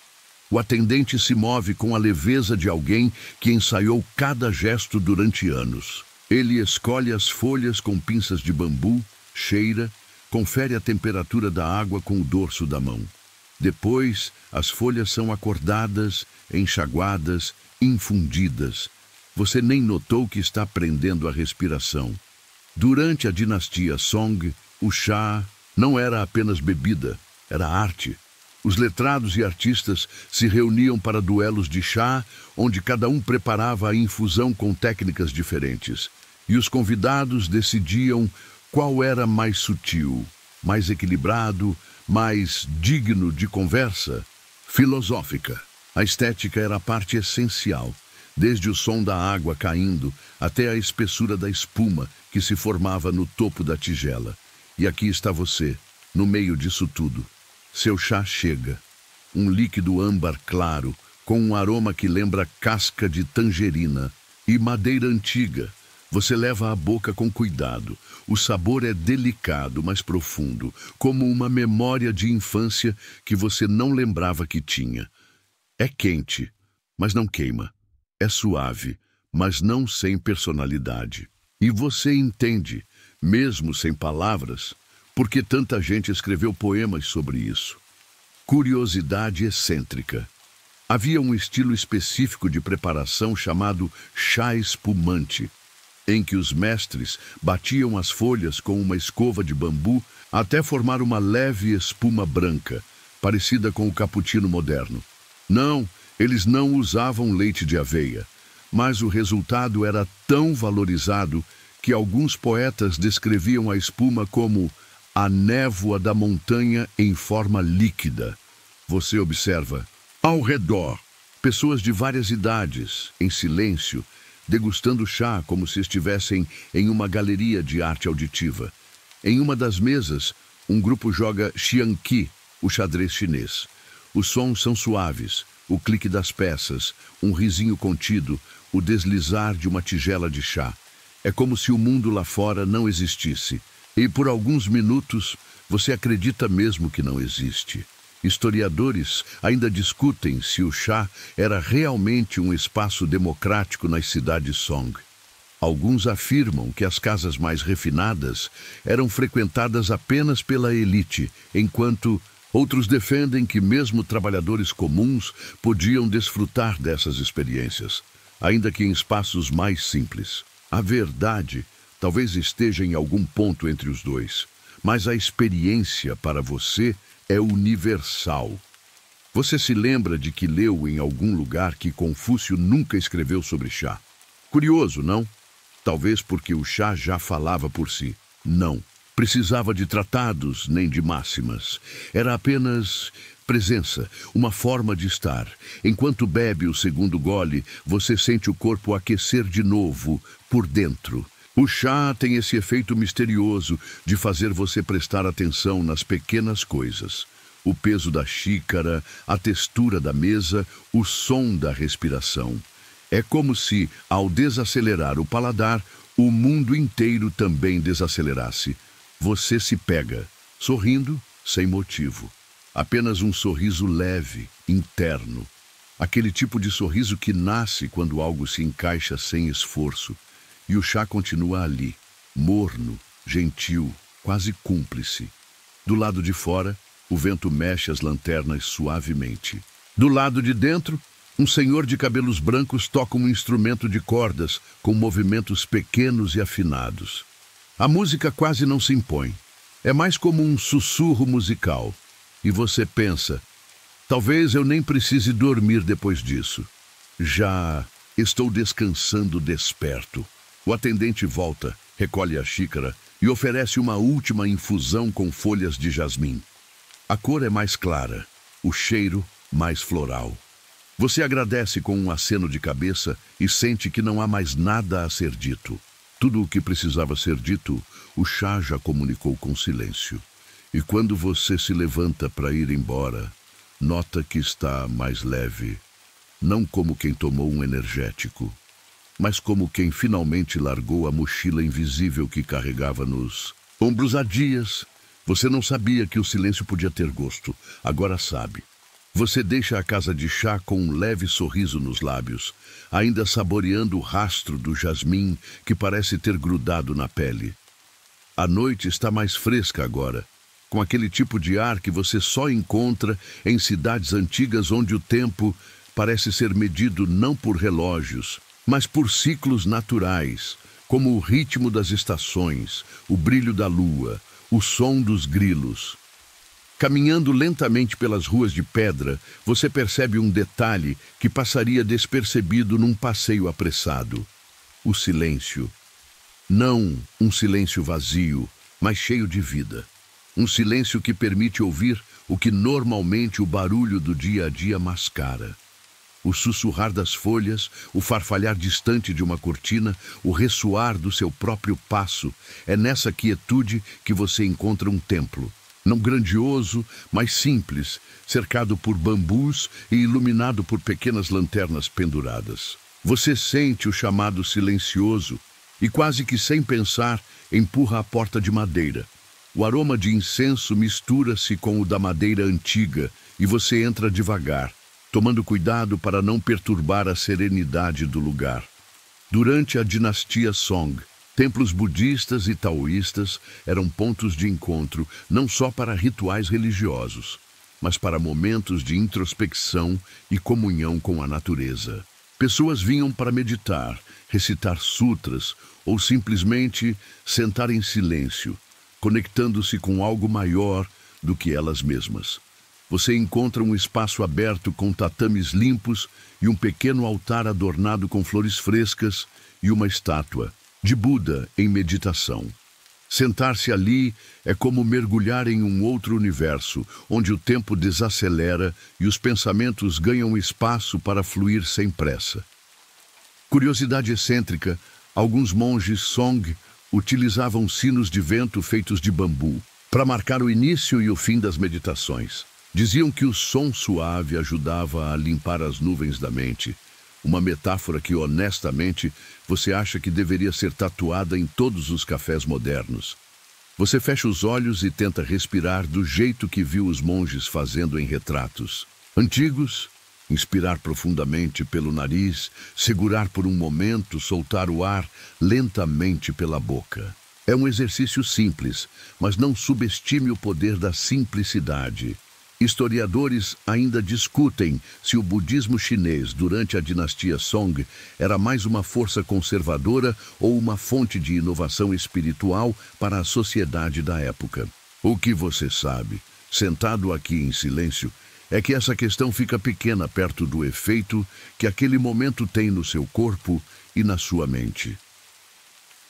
O atendente se move com a leveza de alguém que ensaiou cada gesto durante anos. Ele escolhe as folhas com pinças de bambu, cheira, confere a temperatura da água com o dorso da mão. Depois, as folhas são acordadas, enxaguadas, infundidas. Você nem notou que está prendendo a respiração. Durante a dinastia Song, o chá não era apenas bebida, era arte. Os letrados e artistas se reuniam para duelos de chá, onde cada um preparava a infusão com técnicas diferentes. E os convidados decidiam qual era mais sutil, mais equilibrado, mais digno de conversa, filosófica. A estética era a parte essencial, desde o som da água caindo até a espessura da espuma que se formava no topo da tigela. E aqui está você, no meio disso tudo. Seu chá chega. um líquido âmbar claro, com um aroma que lembra casca de tangerina e madeira antiga. Você leva à boca com cuidado. O sabor é delicado, mas profundo, como uma memória de infância que você não lembrava que tinha. É quente, mas não queima. É suave, mas não sem personalidade. E você entende, mesmo sem palavras, porque tanta gente escreveu poemas sobre isso. Curiosidade excêntrica. Havia um estilo específico de preparação chamado chá espumante, em que os mestres batiam as folhas com uma escova de bambu até formar uma leve espuma branca, parecida com o cappuccino moderno. Não, eles não usavam leite de aveia, mas o resultado era tão valorizado que alguns poetas descreviam a espuma como a névoa da montanha em forma líquida. Você observa, ao redor, pessoas de várias idades, em silêncio, degustando chá como se estivessem em uma galeria de arte auditiva. Em uma das mesas, um grupo joga xiangqi, o xadrez chinês. Os sons são suaves, o clique das peças, um risinho contido, o deslizar de uma tigela de chá. É como se o mundo lá fora não existisse. E por alguns minutos, você acredita mesmo que não existe. Historiadores ainda discutem se o chá era realmente um espaço democrático nas cidades Song. Alguns afirmam que as casas mais refinadas eram frequentadas apenas pela elite, enquanto outros defendem que mesmo trabalhadores comuns podiam desfrutar dessas experiências, ainda que em espaços mais simples. A verdade talvez esteja em algum ponto entre os dois, mas a experiência para você é universal. Você se lembra de que leu em algum lugar que Confúcio nunca escreveu sobre chá? Curioso, não? Talvez porque o chá já falava por si. Não. Precisava de tratados nem de máximas. Era apenas presença, uma forma de estar. Enquanto bebe o segundo gole, você sente o corpo aquecer de novo, por dentro. O chá tem esse efeito misterioso de fazer você prestar atenção nas pequenas coisas. O peso da xícara, a textura da mesa, o som da respiração. É como se, ao desacelerar o paladar, o mundo inteiro também desacelerasse. Você se pega, sorrindo, sem motivo. Apenas um sorriso leve, interno. Aquele tipo de sorriso que nasce quando algo se encaixa sem esforço. E o chá continua ali, morno, gentil, quase cúmplice. Do lado de fora, o vento mexe as lanternas suavemente. Do lado de dentro, um senhor de cabelos brancos toca um instrumento de cordas com movimentos pequenos e afinados. A música quase não se impõe. É mais como um sussurro musical. E você pensa, talvez eu nem precise dormir depois disso. Já estou descansando desperto. O atendente volta, recolhe a xícara e oferece uma última infusão com folhas de jasmim. A cor é mais clara, o cheiro mais floral. Você agradece com um aceno de cabeça e sente que não há mais nada a ser dito. Tudo o que precisava ser dito, o chá já comunicou com silêncio. E quando você se levanta para ir embora, nota que está mais leve, não como quem tomou um energético, mas como quem finalmente largou a mochila invisível que carregava nos ombros há dias. Você não sabia que o silêncio podia ter gosto, agora sabe. Você deixa a casa de chá com um leve sorriso nos lábios, ainda saboreando o rastro do jasmim que parece ter grudado na pele. A noite está mais fresca agora, com aquele tipo de ar que você só encontra em cidades antigas onde o tempo parece ser medido não por relógios, mas por ciclos naturais, como o ritmo das estações, o brilho da lua, o som dos grilos. Caminhando lentamente pelas ruas de pedra, você percebe um detalhe que passaria despercebido num passeio apressado. O silêncio. Não um silêncio vazio, mas cheio de vida. Um silêncio que permite ouvir o que normalmente o barulho do dia a dia mascara. O sussurrar das folhas, o farfalhar distante de uma cortina, o ressoar do seu próprio passo. É nessa quietude que você encontra um templo. Não grandioso, mas simples, cercado por bambus e iluminado por pequenas lanternas penduradas. Você sente o chamado silencioso e, quase que sem pensar, empurra a porta de madeira. O aroma de incenso mistura-se com o da madeira antiga e você entra devagar, tomando cuidado para não perturbar a serenidade do lugar. Durante a dinastia Song, templos budistas e taoístas eram pontos de encontro não só para rituais religiosos, mas para momentos de introspecção e comunhão com a natureza. Pessoas vinham para meditar, recitar sutras ou simplesmente sentar em silêncio, conectando-se com algo maior do que elas mesmas. Você encontra um espaço aberto com tatames limpos e um pequeno altar adornado com flores frescas e uma estátua de Buda em meditação. Sentar-se ali é como mergulhar em um outro universo, onde o tempo desacelera e os pensamentos ganham espaço para fluir sem pressa. Curiosidade excêntrica, alguns monges Song utilizavam sinos de vento feitos de bambu para marcar o início e o fim das meditações. Diziam que o som suave ajudava a limpar as nuvens da mente, uma metáfora que, honestamente, você acha que deveria ser tatuada em todos os cafés modernos. Você fecha os olhos e tenta respirar do jeito que viu os monges fazendo em retratos antigos, inspirar profundamente pelo nariz, segurar por um momento, soltar o ar lentamente pela boca. É um exercício simples, mas não subestime o poder da simplicidade. Historiadores ainda discutem se o budismo chinês durante a dinastia Song era mais uma força conservadora ou uma fonte de inovação espiritual para a sociedade da época. O que você sabe, sentado aqui em silêncio, é que essa questão fica pequena perto do efeito que aquele momento tem no seu corpo e na sua mente.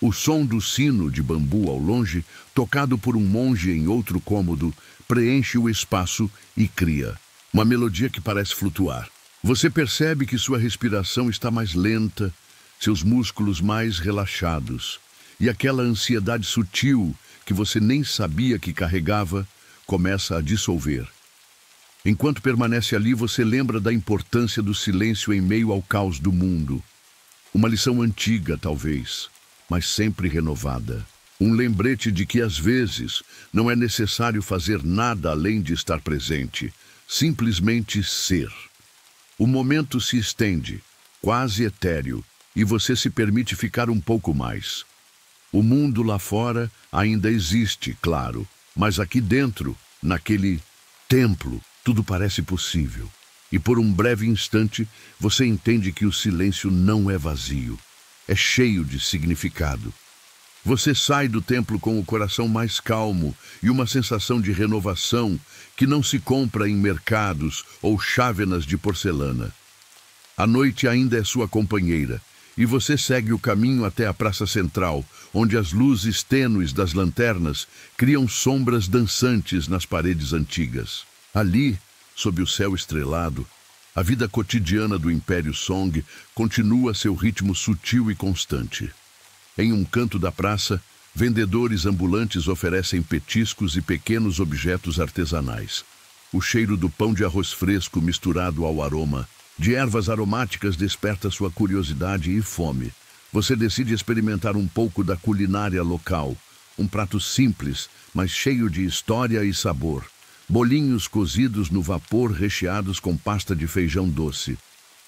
O som do sino de bambu ao longe, tocado por um monge em outro cômodo, preenche o espaço e cria uma melodia que parece flutuar. Você percebe que sua respiração está mais lenta, seus músculos mais relaxados, e aquela ansiedade sutil que você nem sabia que carregava começa a dissolver. Enquanto permanece ali, você lembra da importância do silêncio em meio ao caos do mundo. Uma lição antiga, talvez, mas sempre renovada. Um lembrete de que, às vezes, não é necessário fazer nada além de estar presente, simplesmente ser. O momento se estende, quase etéreo, e você se permite ficar um pouco mais. O mundo lá fora ainda existe, claro, mas aqui dentro, naquele templo, tudo parece possível. E por um breve instante, você entende que o silêncio não é vazio, é cheio de significado. Você sai do templo com o coração mais calmo e uma sensação de renovação que não se compra em mercados ou chávenas de porcelana. A noite ainda é sua companheira e você segue o caminho até a praça central, onde as luzes tênues das lanternas criam sombras dançantes nas paredes antigas. Ali, sob o céu estrelado, a vida cotidiana do Império Song continua seu ritmo sutil e constante. Em um canto da praça, vendedores ambulantes oferecem petiscos e pequenos objetos artesanais. O cheiro do pão de arroz fresco misturado ao aroma de ervas aromáticas desperta sua curiosidade e fome. Você decide experimentar um pouco da culinária local, um prato simples, mas cheio de história e sabor. Bolinhos cozidos no vapor recheados com pasta de feijão doce.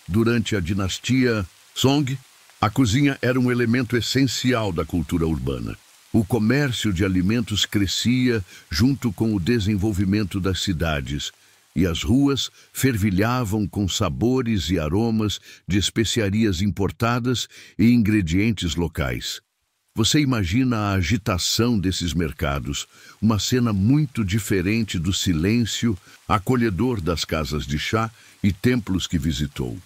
Durante a dinastia Song, a cozinha era um elemento essencial da cultura urbana. O comércio de alimentos crescia junto com o desenvolvimento das cidades, e as ruas fervilhavam com sabores e aromas de especiarias importadas e ingredientes locais. Você imagina a agitação desses mercados, uma cena muito diferente do silêncio acolhedor das casas de chá e templos que visitou.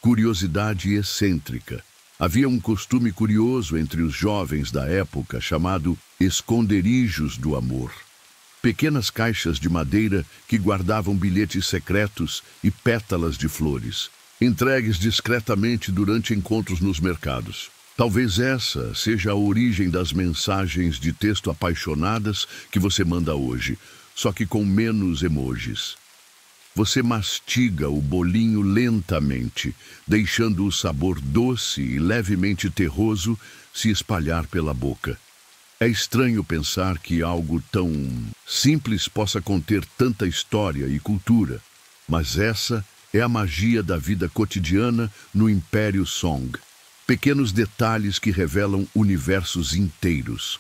Curiosidade excêntrica. Havia um costume curioso entre os jovens da época chamado esconderijos do amor. Pequenas caixas de madeira que guardavam bilhetes secretos e pétalas de flores, entregues discretamente durante encontros nos mercados. Talvez essa seja a origem das mensagens de texto apaixonadas que você manda hoje, só que com menos emojis. Você mastiga o bolinho lentamente, deixando o sabor doce e levemente terroso se espalhar pela boca. É estranho pensar que algo tão simples possa conter tanta história e cultura, mas essa é a magia da vida cotidiana no Império Song. Pequenos detalhes que revelam universos inteiros.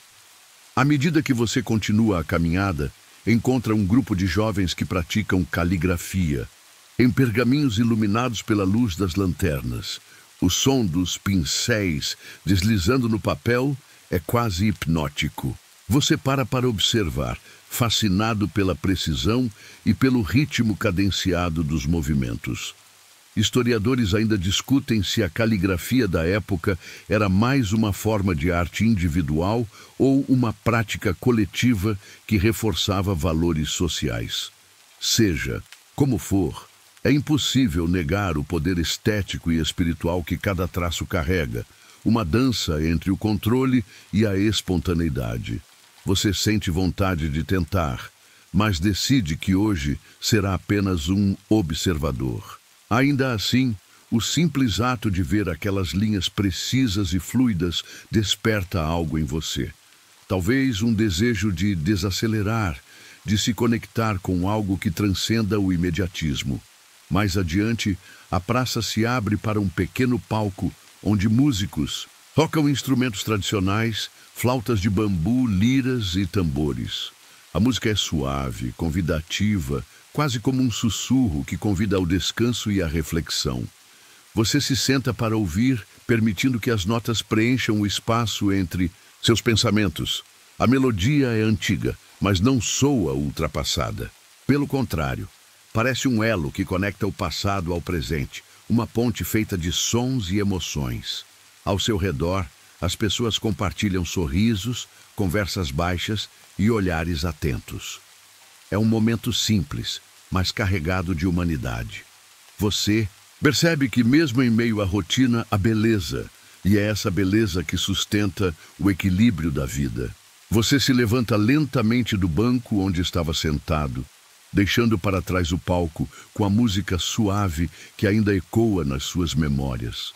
À medida que você continua a caminhada, encontra um grupo de jovens que praticam caligrafia, em pergaminhos iluminados pela luz das lanternas. O som dos pincéis deslizando no papel é quase hipnótico. Você para observar, fascinado pela precisão e pelo ritmo cadenciado dos movimentos. Historiadores ainda discutem se a caligrafia da época era mais uma forma de arte individual ou uma prática coletiva que reforçava valores sociais. Seja como for, é impossível negar o poder estético e espiritual que cada traço carrega, uma dança entre o controle e a espontaneidade. Você sente vontade de tentar, mas decide que hoje será apenas um observador. Ainda assim, o simples ato de ver aquelas linhas precisas e fluidas desperta algo em você. Talvez um desejo de desacelerar, de se conectar com algo que transcenda o imediatismo. Mais adiante, a praça se abre para um pequeno palco onde músicos tocam instrumentos tradicionais, flautas de bambu, liras e tambores. A música é suave, convidativa, quase como um sussurro que convida ao descanso e à reflexão. Você se senta para ouvir, permitindo que as notas preencham o espaço entre seus pensamentos. A melodia é antiga, mas não soa ultrapassada. Pelo contrário, parece um elo que conecta o passado ao presente, uma ponte feita de sons e emoções. Ao seu redor, as pessoas compartilham sorrisos, conversas baixas e olhares atentos. É um momento simples, mas carregado de humanidade. Você percebe que mesmo em meio à rotina, há beleza, e é essa beleza que sustenta o equilíbrio da vida. Você se levanta lentamente do banco onde estava sentado, deixando para trás o palco com a música suave que ainda ecoa nas suas memórias.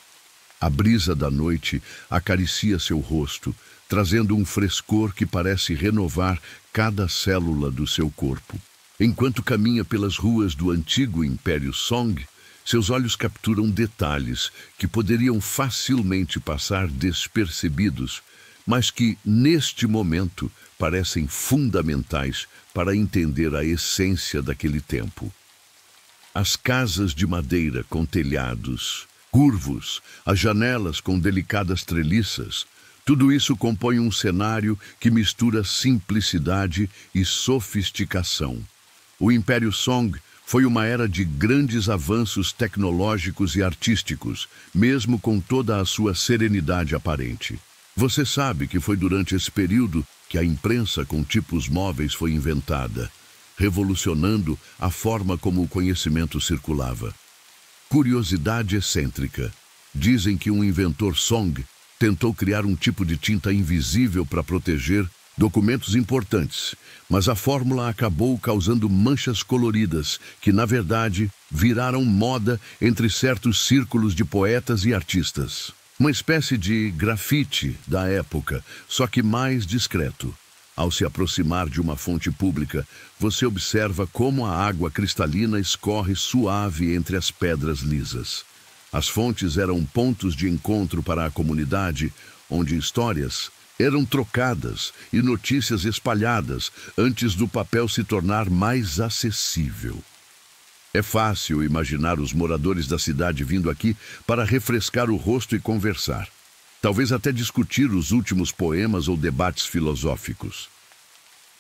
A brisa da noite acaricia seu rosto, trazendo um frescor que parece renovar cada célula do seu corpo. Enquanto caminha pelas ruas do antigo Império Song, seus olhos capturam detalhes que poderiam facilmente passar despercebidos, mas que, neste momento, parecem fundamentais para entender a essência daquele tempo. As casas de madeira com telhados curvos, as janelas com delicadas treliças, tudo isso compõe um cenário que mistura simplicidade e sofisticação. O Império Song foi uma era de grandes avanços tecnológicos e artísticos, mesmo com toda a sua serenidade aparente. Você sabe que foi durante esse período que a imprensa com tipos móveis foi inventada, revolucionando a forma como o conhecimento circulava. Curiosidade excêntrica. Dizem que um inventor Song tentou criar um tipo de tinta invisível para proteger documentos importantes, mas a fórmula acabou causando manchas coloridas que, na verdade, viraram moda entre certos círculos de poetas e artistas. Uma espécie de grafite da época, só que mais discreto. Ao se aproximar de uma fonte pública, você observa como a água cristalina escorre suave entre as pedras lisas. As fontes eram pontos de encontro para a comunidade, onde histórias eram trocadas e notícias espalhadas antes do papel se tornar mais acessível. É fácil imaginar os moradores da cidade vindo aqui para refrescar o rosto e conversar. Talvez até discutir os últimos poemas ou debates filosóficos.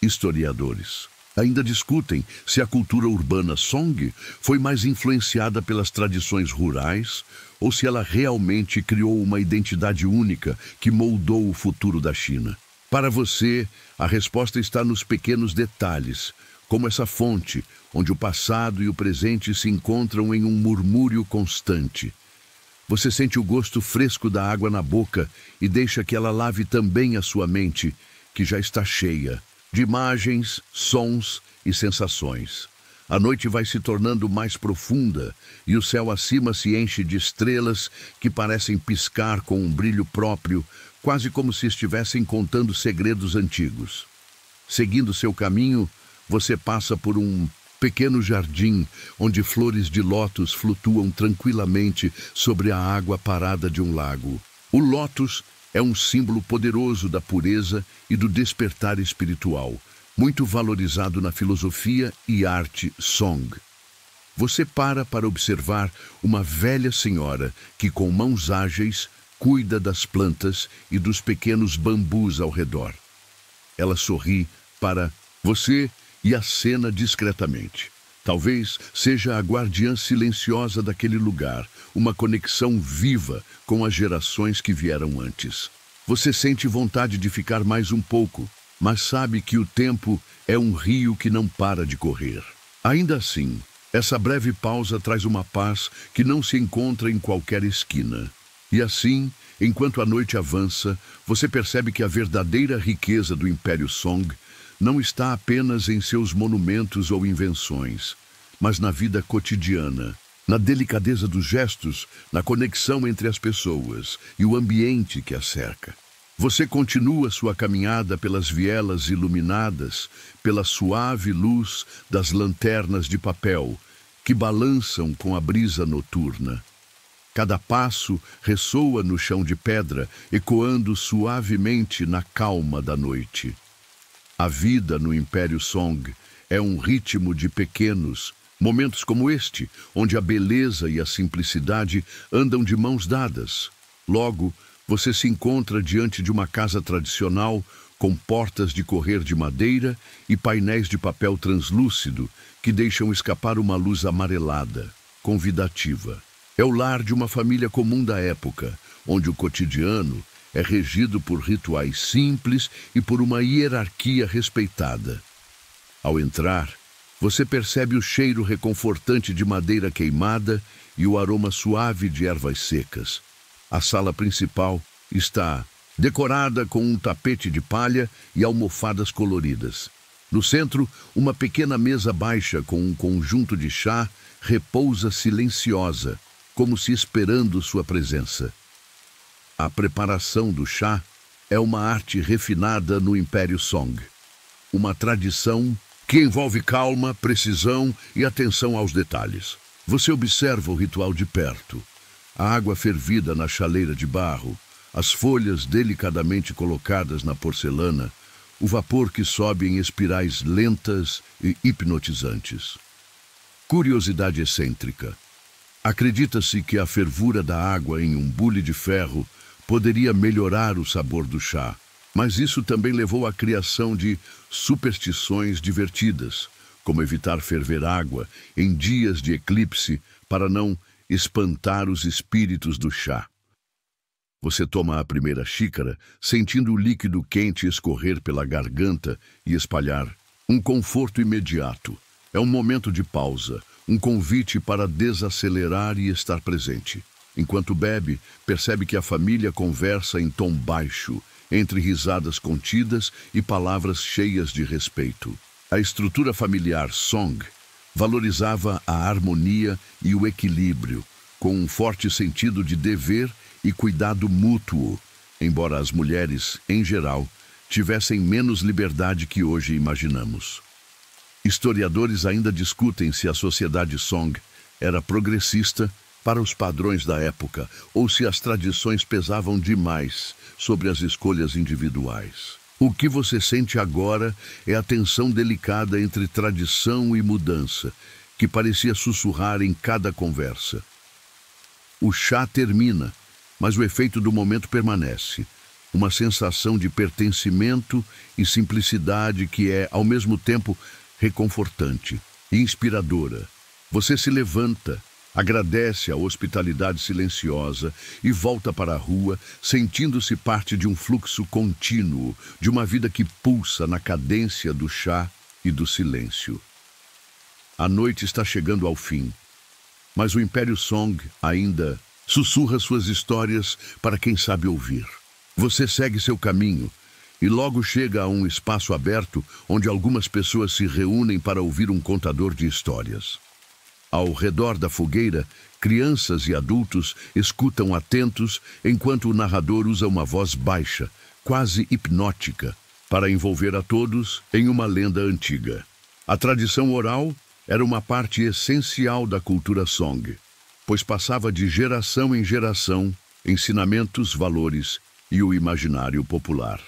Historiadores ainda discutem se a cultura urbana Song foi mais influenciada pelas tradições rurais ou se ela realmente criou uma identidade única que moldou o futuro da China. Para você, a resposta está nos pequenos detalhes, como essa fonte, onde o passado e o presente se encontram em um murmúrio constante. Você sente o gosto fresco da água na boca e deixa que ela lave também a sua mente, que já está cheia, de imagens, sons e sensações. A noite vai se tornando mais profunda e o céu acima se enche de estrelas que parecem piscar com um brilho próprio, quase como se estivessem contando segredos antigos. Seguindo seu caminho, você passa por um pequeno jardim onde flores de lótus flutuam tranquilamente sobre a água parada de um lago. O lótus é um símbolo poderoso da pureza e do despertar espiritual, muito valorizado na filosofia e arte Song. Você para observar uma velha senhora que, com mãos ágeis, cuida das plantas e dos pequenos bambus ao redor. Ela sorri para você e acena discretamente. Talvez seja a guardiã silenciosa daquele lugar, uma conexão viva com as gerações que vieram antes. Você sente vontade de ficar mais um pouco, mas sabe que o tempo é um rio que não para de correr. Ainda assim, essa breve pausa traz uma paz que não se encontra em qualquer esquina. E assim, enquanto a noite avança, você percebe que a verdadeira riqueza do Império Song não está apenas em seus monumentos ou invenções, mas na vida cotidiana, na delicadeza dos gestos, na conexão entre as pessoas e o ambiente que as cerca. Você continua sua caminhada pelas vielas iluminadas, pela suave luz das lanternas de papel, que balançam com a brisa noturna. Cada passo ressoa no chão de pedra, ecoando suavemente na calma da noite. A vida no Império Song é um ritmo de pequenos momentos como este, onde a beleza e a simplicidade andam de mãos dadas. Logo, você se encontra diante de uma casa tradicional com portas de correr de madeira e painéis de papel translúcido que deixam escapar uma luz amarelada, convidativa. É o lar de uma família comum da época, onde o cotidiano é regido por rituais simples e por uma hierarquia respeitada. Ao entrar, você percebe o cheiro reconfortante de madeira queimada e o aroma suave de ervas secas. A sala principal está decorada com um tapete de palha e almofadas coloridas. No centro, uma pequena mesa baixa com um conjunto de chá repousa silenciosa, como se esperando sua presença. A preparação do chá é uma arte refinada no Império Song. Uma tradição que envolve calma, precisão e atenção aos detalhes. Você observa o ritual de perto. A água fervida na chaleira de barro, as folhas delicadamente colocadas na porcelana, o vapor que sobe em espirais lentas e hipnotizantes. Curiosidade excêntrica. Acredita-se que a fervura da água em um bule de ferro poderia melhorar o sabor do chá, mas isso também levou à criação de superstições divertidas, como evitar ferver água em dias de eclipse para não espantar os espíritos do chá. Você toma a primeira xícara, sentindo o líquido quente escorrer pela garganta e espalhar um conforto imediato. É um momento de pausa, um convite para desacelerar e estar presente. Enquanto bebe, percebe que a família conversa em tom baixo, entre risadas contidas e palavras cheias de respeito. A estrutura familiar Song valorizava a harmonia e o equilíbrio, com um forte sentido de dever e cuidado mútuo, embora as mulheres, em geral, tivessem menos liberdade que hoje imaginamos. Historiadores ainda discutem se a sociedade Song era progressista para os padrões da época ou se as tradições pesavam demais sobre as escolhas individuais. O que você sente agora é a tensão delicada entre tradição e mudança, que parecia sussurrar em cada conversa. O chá termina, mas o efeito do momento permanece. Uma sensação de pertencimento e simplicidade que é, ao mesmo tempo, reconfortante e inspiradora. Você se levanta, agradece a hospitalidade silenciosa e volta para a rua, sentindo-se parte de um fluxo contínuo, de uma vida que pulsa na cadência do chá e do silêncio. A noite está chegando ao fim, mas o Império Song ainda sussurra suas histórias para quem sabe ouvir. Você segue seu caminho, e logo chega a um espaço aberto onde algumas pessoas se reúnem para ouvir um contador de histórias. Ao redor da fogueira, crianças e adultos escutam atentos enquanto o narrador usa uma voz baixa, quase hipnótica, para envolver a todos em uma lenda antiga. A tradição oral era uma parte essencial da cultura Song, pois passava de geração em geração ensinamentos, valores e o imaginário popular.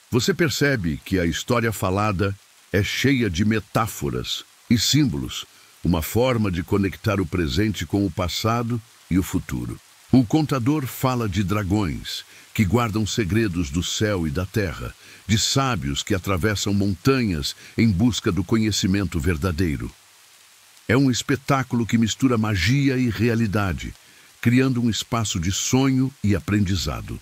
Você percebe que a história falada é cheia de metáforas e símbolos, uma forma de conectar o presente com o passado e o futuro. O contador fala de dragões, que guardam segredos do céu e da terra, de sábios que atravessam montanhas em busca do conhecimento verdadeiro. É um espetáculo que mistura magia e realidade, criando um espaço de sonho e aprendizado.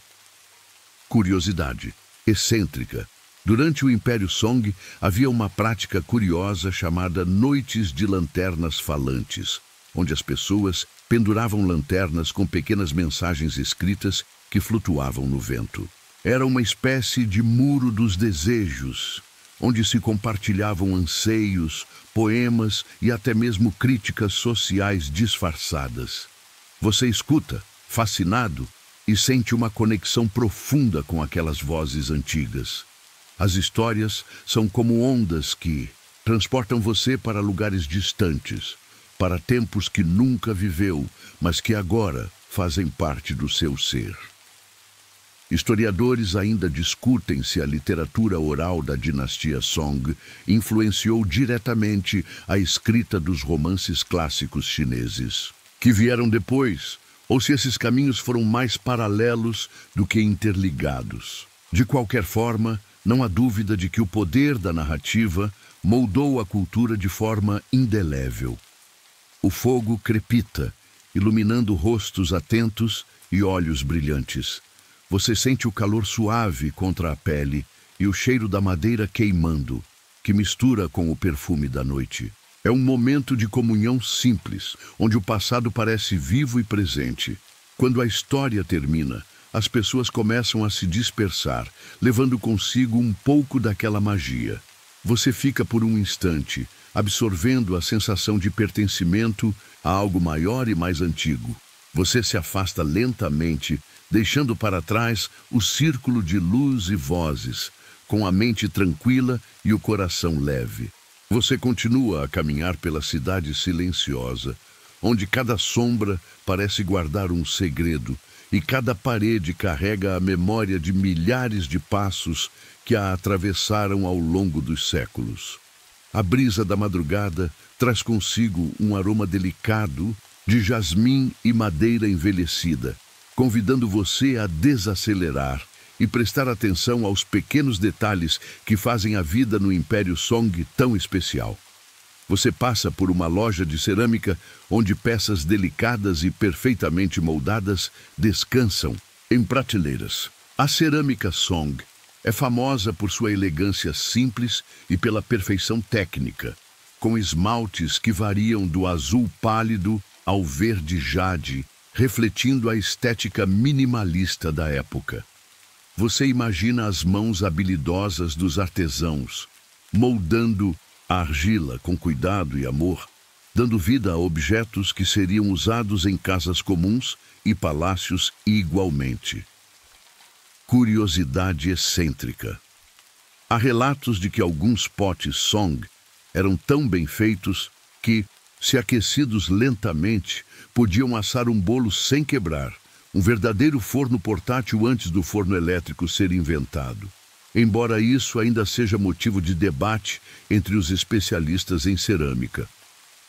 Curiosidade excêntrica. Durante o Império Song, havia uma prática curiosa chamada Noites de Lanternas Falantes, onde as pessoas penduravam lanternas com pequenas mensagens escritas que flutuavam no vento. Era uma espécie de muro dos desejos, onde se compartilhavam anseios, poemas e até mesmo críticas sociais disfarçadas. Você escuta, fascinado, e sente uma conexão profunda com aquelas vozes antigas. As histórias são como ondas que transportam você para lugares distantes, para tempos que nunca viveu, mas que agora fazem parte do seu ser. Historiadores ainda discutem se a literatura oral da dinastia Song influenciou diretamente a escrita dos romances clássicos chineses, que vieram depois, ou se esses caminhos foram mais paralelos do que interligados. De qualquer forma, não há dúvida de que o poder da narrativa moldou a cultura de forma indelével. O fogo crepita, iluminando rostos atentos e olhos brilhantes. Você sente o calor suave contra a pele e o cheiro da madeira queimando, que mistura com o perfume da noite. É um momento de comunhão simples, onde o passado parece vivo e presente. Quando a história termina, as pessoas começam a se dispersar, levando consigo um pouco daquela magia. Você fica por um instante, absorvendo a sensação de pertencimento a algo maior e mais antigo. Você se afasta lentamente, deixando para trás o círculo de luz e vozes, com a mente tranquila e o coração leve. Você continua a caminhar pela cidade silenciosa, onde cada sombra parece guardar um segredo e cada parede carrega a memória de milhares de passos que a atravessaram ao longo dos séculos. A brisa da madrugada traz consigo um aroma delicado de jasmim e madeira envelhecida, convidando você a desacelerar e prestar atenção aos pequenos detalhes que fazem a vida no Império Song tão especial. Você passa por uma loja de cerâmica onde peças delicadas e perfeitamente moldadas descansam em prateleiras. A cerâmica Song é famosa por sua elegância simples e pela perfeição técnica, com esmaltes que variam do azul pálido ao verde jade, refletindo a estética minimalista da época. Você imagina as mãos habilidosas dos artesãos, moldando a argila com cuidado e amor, dando vida a objetos que seriam usados em casas comuns e palácios igualmente. Curiosidade excêntrica. Há relatos de que alguns potes Song eram tão bem feitos que, se aquecidos lentamente, podiam assar um bolo sem quebrar, um verdadeiro forno portátil antes do forno elétrico ser inventado. Embora isso ainda seja motivo de debate entre os especialistas em cerâmica.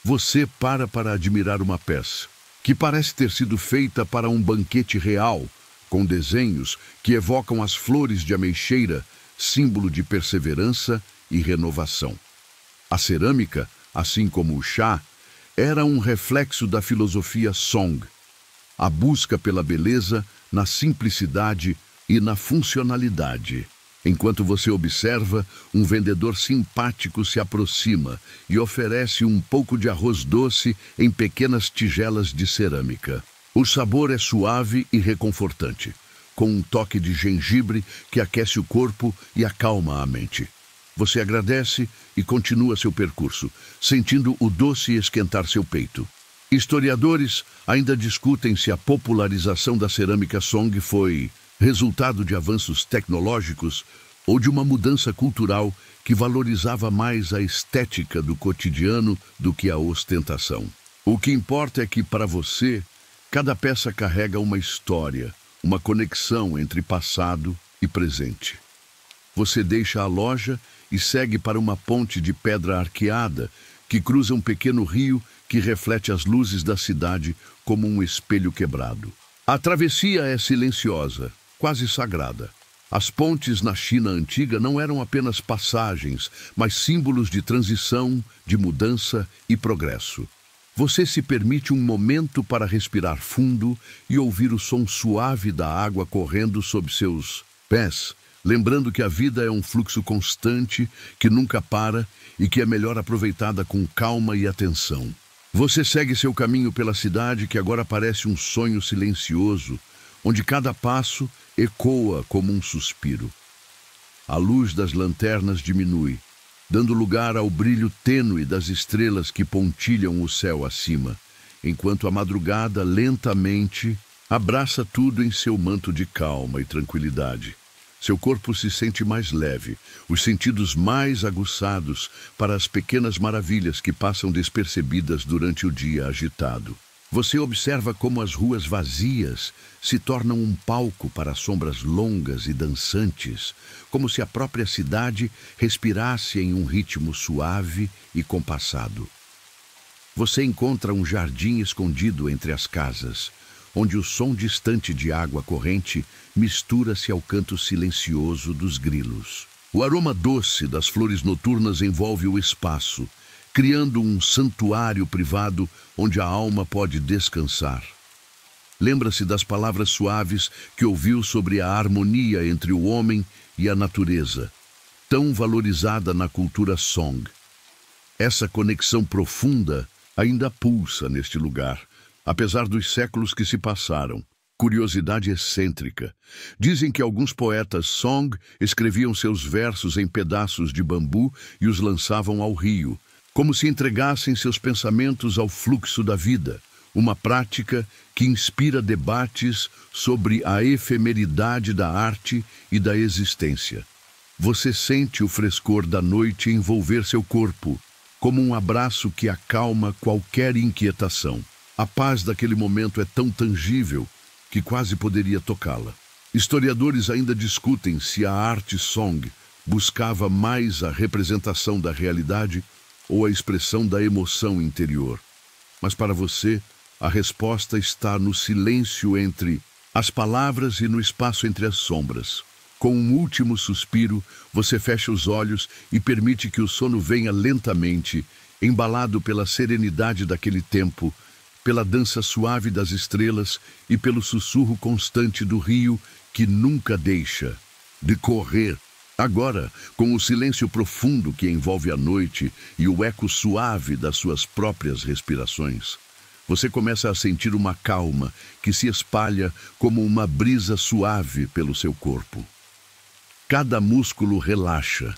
Você para admirar uma peça, que parece ter sido feita para um banquete real, com desenhos que evocam as flores de ameixeira, símbolo de perseverança e renovação. A cerâmica, assim como o chá, era um reflexo da filosofia Song, a busca pela beleza na simplicidade e na funcionalidade. Enquanto você observa, um vendedor simpático se aproxima e oferece um pouco de arroz doce em pequenas tigelas de cerâmica. O sabor é suave e reconfortante, com um toque de gengibre que aquece o corpo e acalma a mente. Você agradece e continua seu percurso, sentindo o doce esquentar seu peito. Historiadores ainda discutem se a popularização da cerâmica Song foi resultado de avanços tecnológicos ou de uma mudança cultural que valorizava mais a estética do cotidiano do que a ostentação. O que importa é que, para você, cada peça carrega uma história, uma conexão entre passado e presente. Você deixa a loja e segue para uma ponte de pedra arqueada que cruza um pequeno rio que reflete as luzes da cidade como um espelho quebrado. A travessia é silenciosa, quase sagrada. As pontes na China antiga não eram apenas passagens, mas símbolos de transição, de mudança e progresso. Você se permite um momento para respirar fundo e ouvir o som suave da água correndo sob seus pés, lembrando que a vida é um fluxo constante, que nunca para e que é melhor aproveitada com calma e atenção. Você segue seu caminho pela cidade que agora parece um sonho silencioso, onde cada passo ecoa como um suspiro. A luz das lanternas diminui, dando lugar ao brilho tênue das estrelas que pontilham o céu acima, enquanto a madrugada lentamente abraça tudo em seu manto de calma e tranquilidade. Seu corpo se sente mais leve, os sentidos mais aguçados para as pequenas maravilhas que passam despercebidas durante o dia agitado. Você observa como as ruas vazias se tornam um palco para sombras longas e dançantes, como se a própria cidade respirasse em um ritmo suave e compassado. Você encontra um jardim escondido entre as casas, onde o som distante de água corrente mistura-se ao canto silencioso dos grilos. O aroma doce das flores noturnas envolve o espaço, criando um santuário privado onde a alma pode descansar. Lembra-se das palavras suaves que ouviu sobre a harmonia entre o homem e a natureza, tão valorizada na cultura Song. Essa conexão profunda ainda pulsa neste lugar, apesar dos séculos que se passaram. Curiosidade excêntrica. Dizem que alguns poetas Song escreviam seus versos em pedaços de bambu e os lançavam ao rio, como se entregassem seus pensamentos ao fluxo da vida, uma prática que inspira debates sobre a efemeridade da arte e da existência. Você sente o frescor da noite envolver seu corpo, como um abraço que acalma qualquer inquietação. A paz daquele momento é tão tangível que quase poderia tocá-la. Historiadores ainda discutem se a arte Song buscava mais a representação da realidade ou a expressão da emoção interior. Mas para você, a resposta está no silêncio entre as palavras e no espaço entre as sombras. Com um último suspiro, você fecha os olhos e permite que o sono venha lentamente, embalado pela serenidade daquele tempo, pela dança suave das estrelas e pelo sussurro constante do rio que nunca deixa de correr. Agora, com o silêncio profundo que envolve a noite e o eco suave das suas próprias respirações, você começa a sentir uma calma que se espalha como uma brisa suave pelo seu corpo. Cada músculo relaxa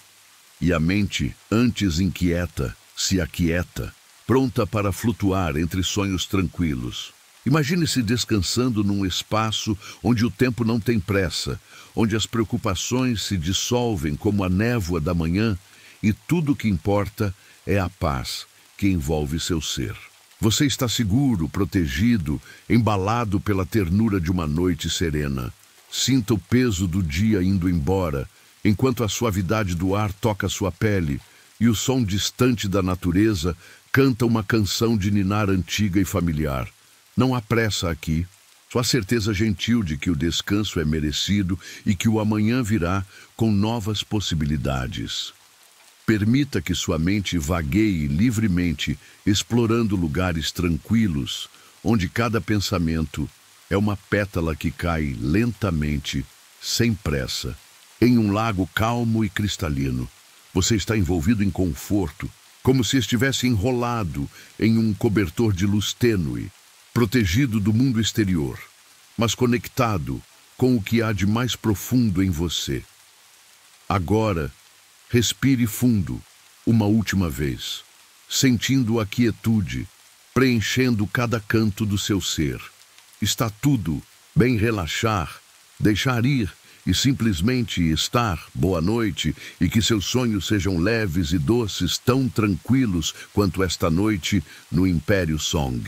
e a mente, antes inquieta, se aquieta, pronta para flutuar entre sonhos tranquilos. Imagine-se descansando num espaço onde o tempo não tem pressa, onde as preocupações se dissolvem como a névoa da manhã e tudo o que importa é a paz que envolve seu ser. Você está seguro, protegido, embalado pela ternura de uma noite serena. Sinta o peso do dia indo embora, enquanto a suavidade do ar toca sua pele e o som distante da natureza canta uma canção de ninar antiga e familiar. Não há pressa aqui, só a certeza gentil de que o descanso é merecido e que o amanhã virá com novas possibilidades. Permita que sua mente vagueie livremente, explorando lugares tranquilos, onde cada pensamento é uma pétala que cai lentamente, sem pressa, em um lago calmo e cristalino. Você está envolvido em conforto, como se estivesse enrolado em um cobertor de luz tênue, protegido do mundo exterior, mas conectado com o que há de mais profundo em você. Agora, respire fundo, uma última vez, sentindo a quietude, preenchendo cada canto do seu ser. Está tudo bem. Relaxar, deixar ir e simplesmente estar. Boa noite, e que seus sonhos sejam leves e doces, tão tranquilos quanto esta noite no Império Song.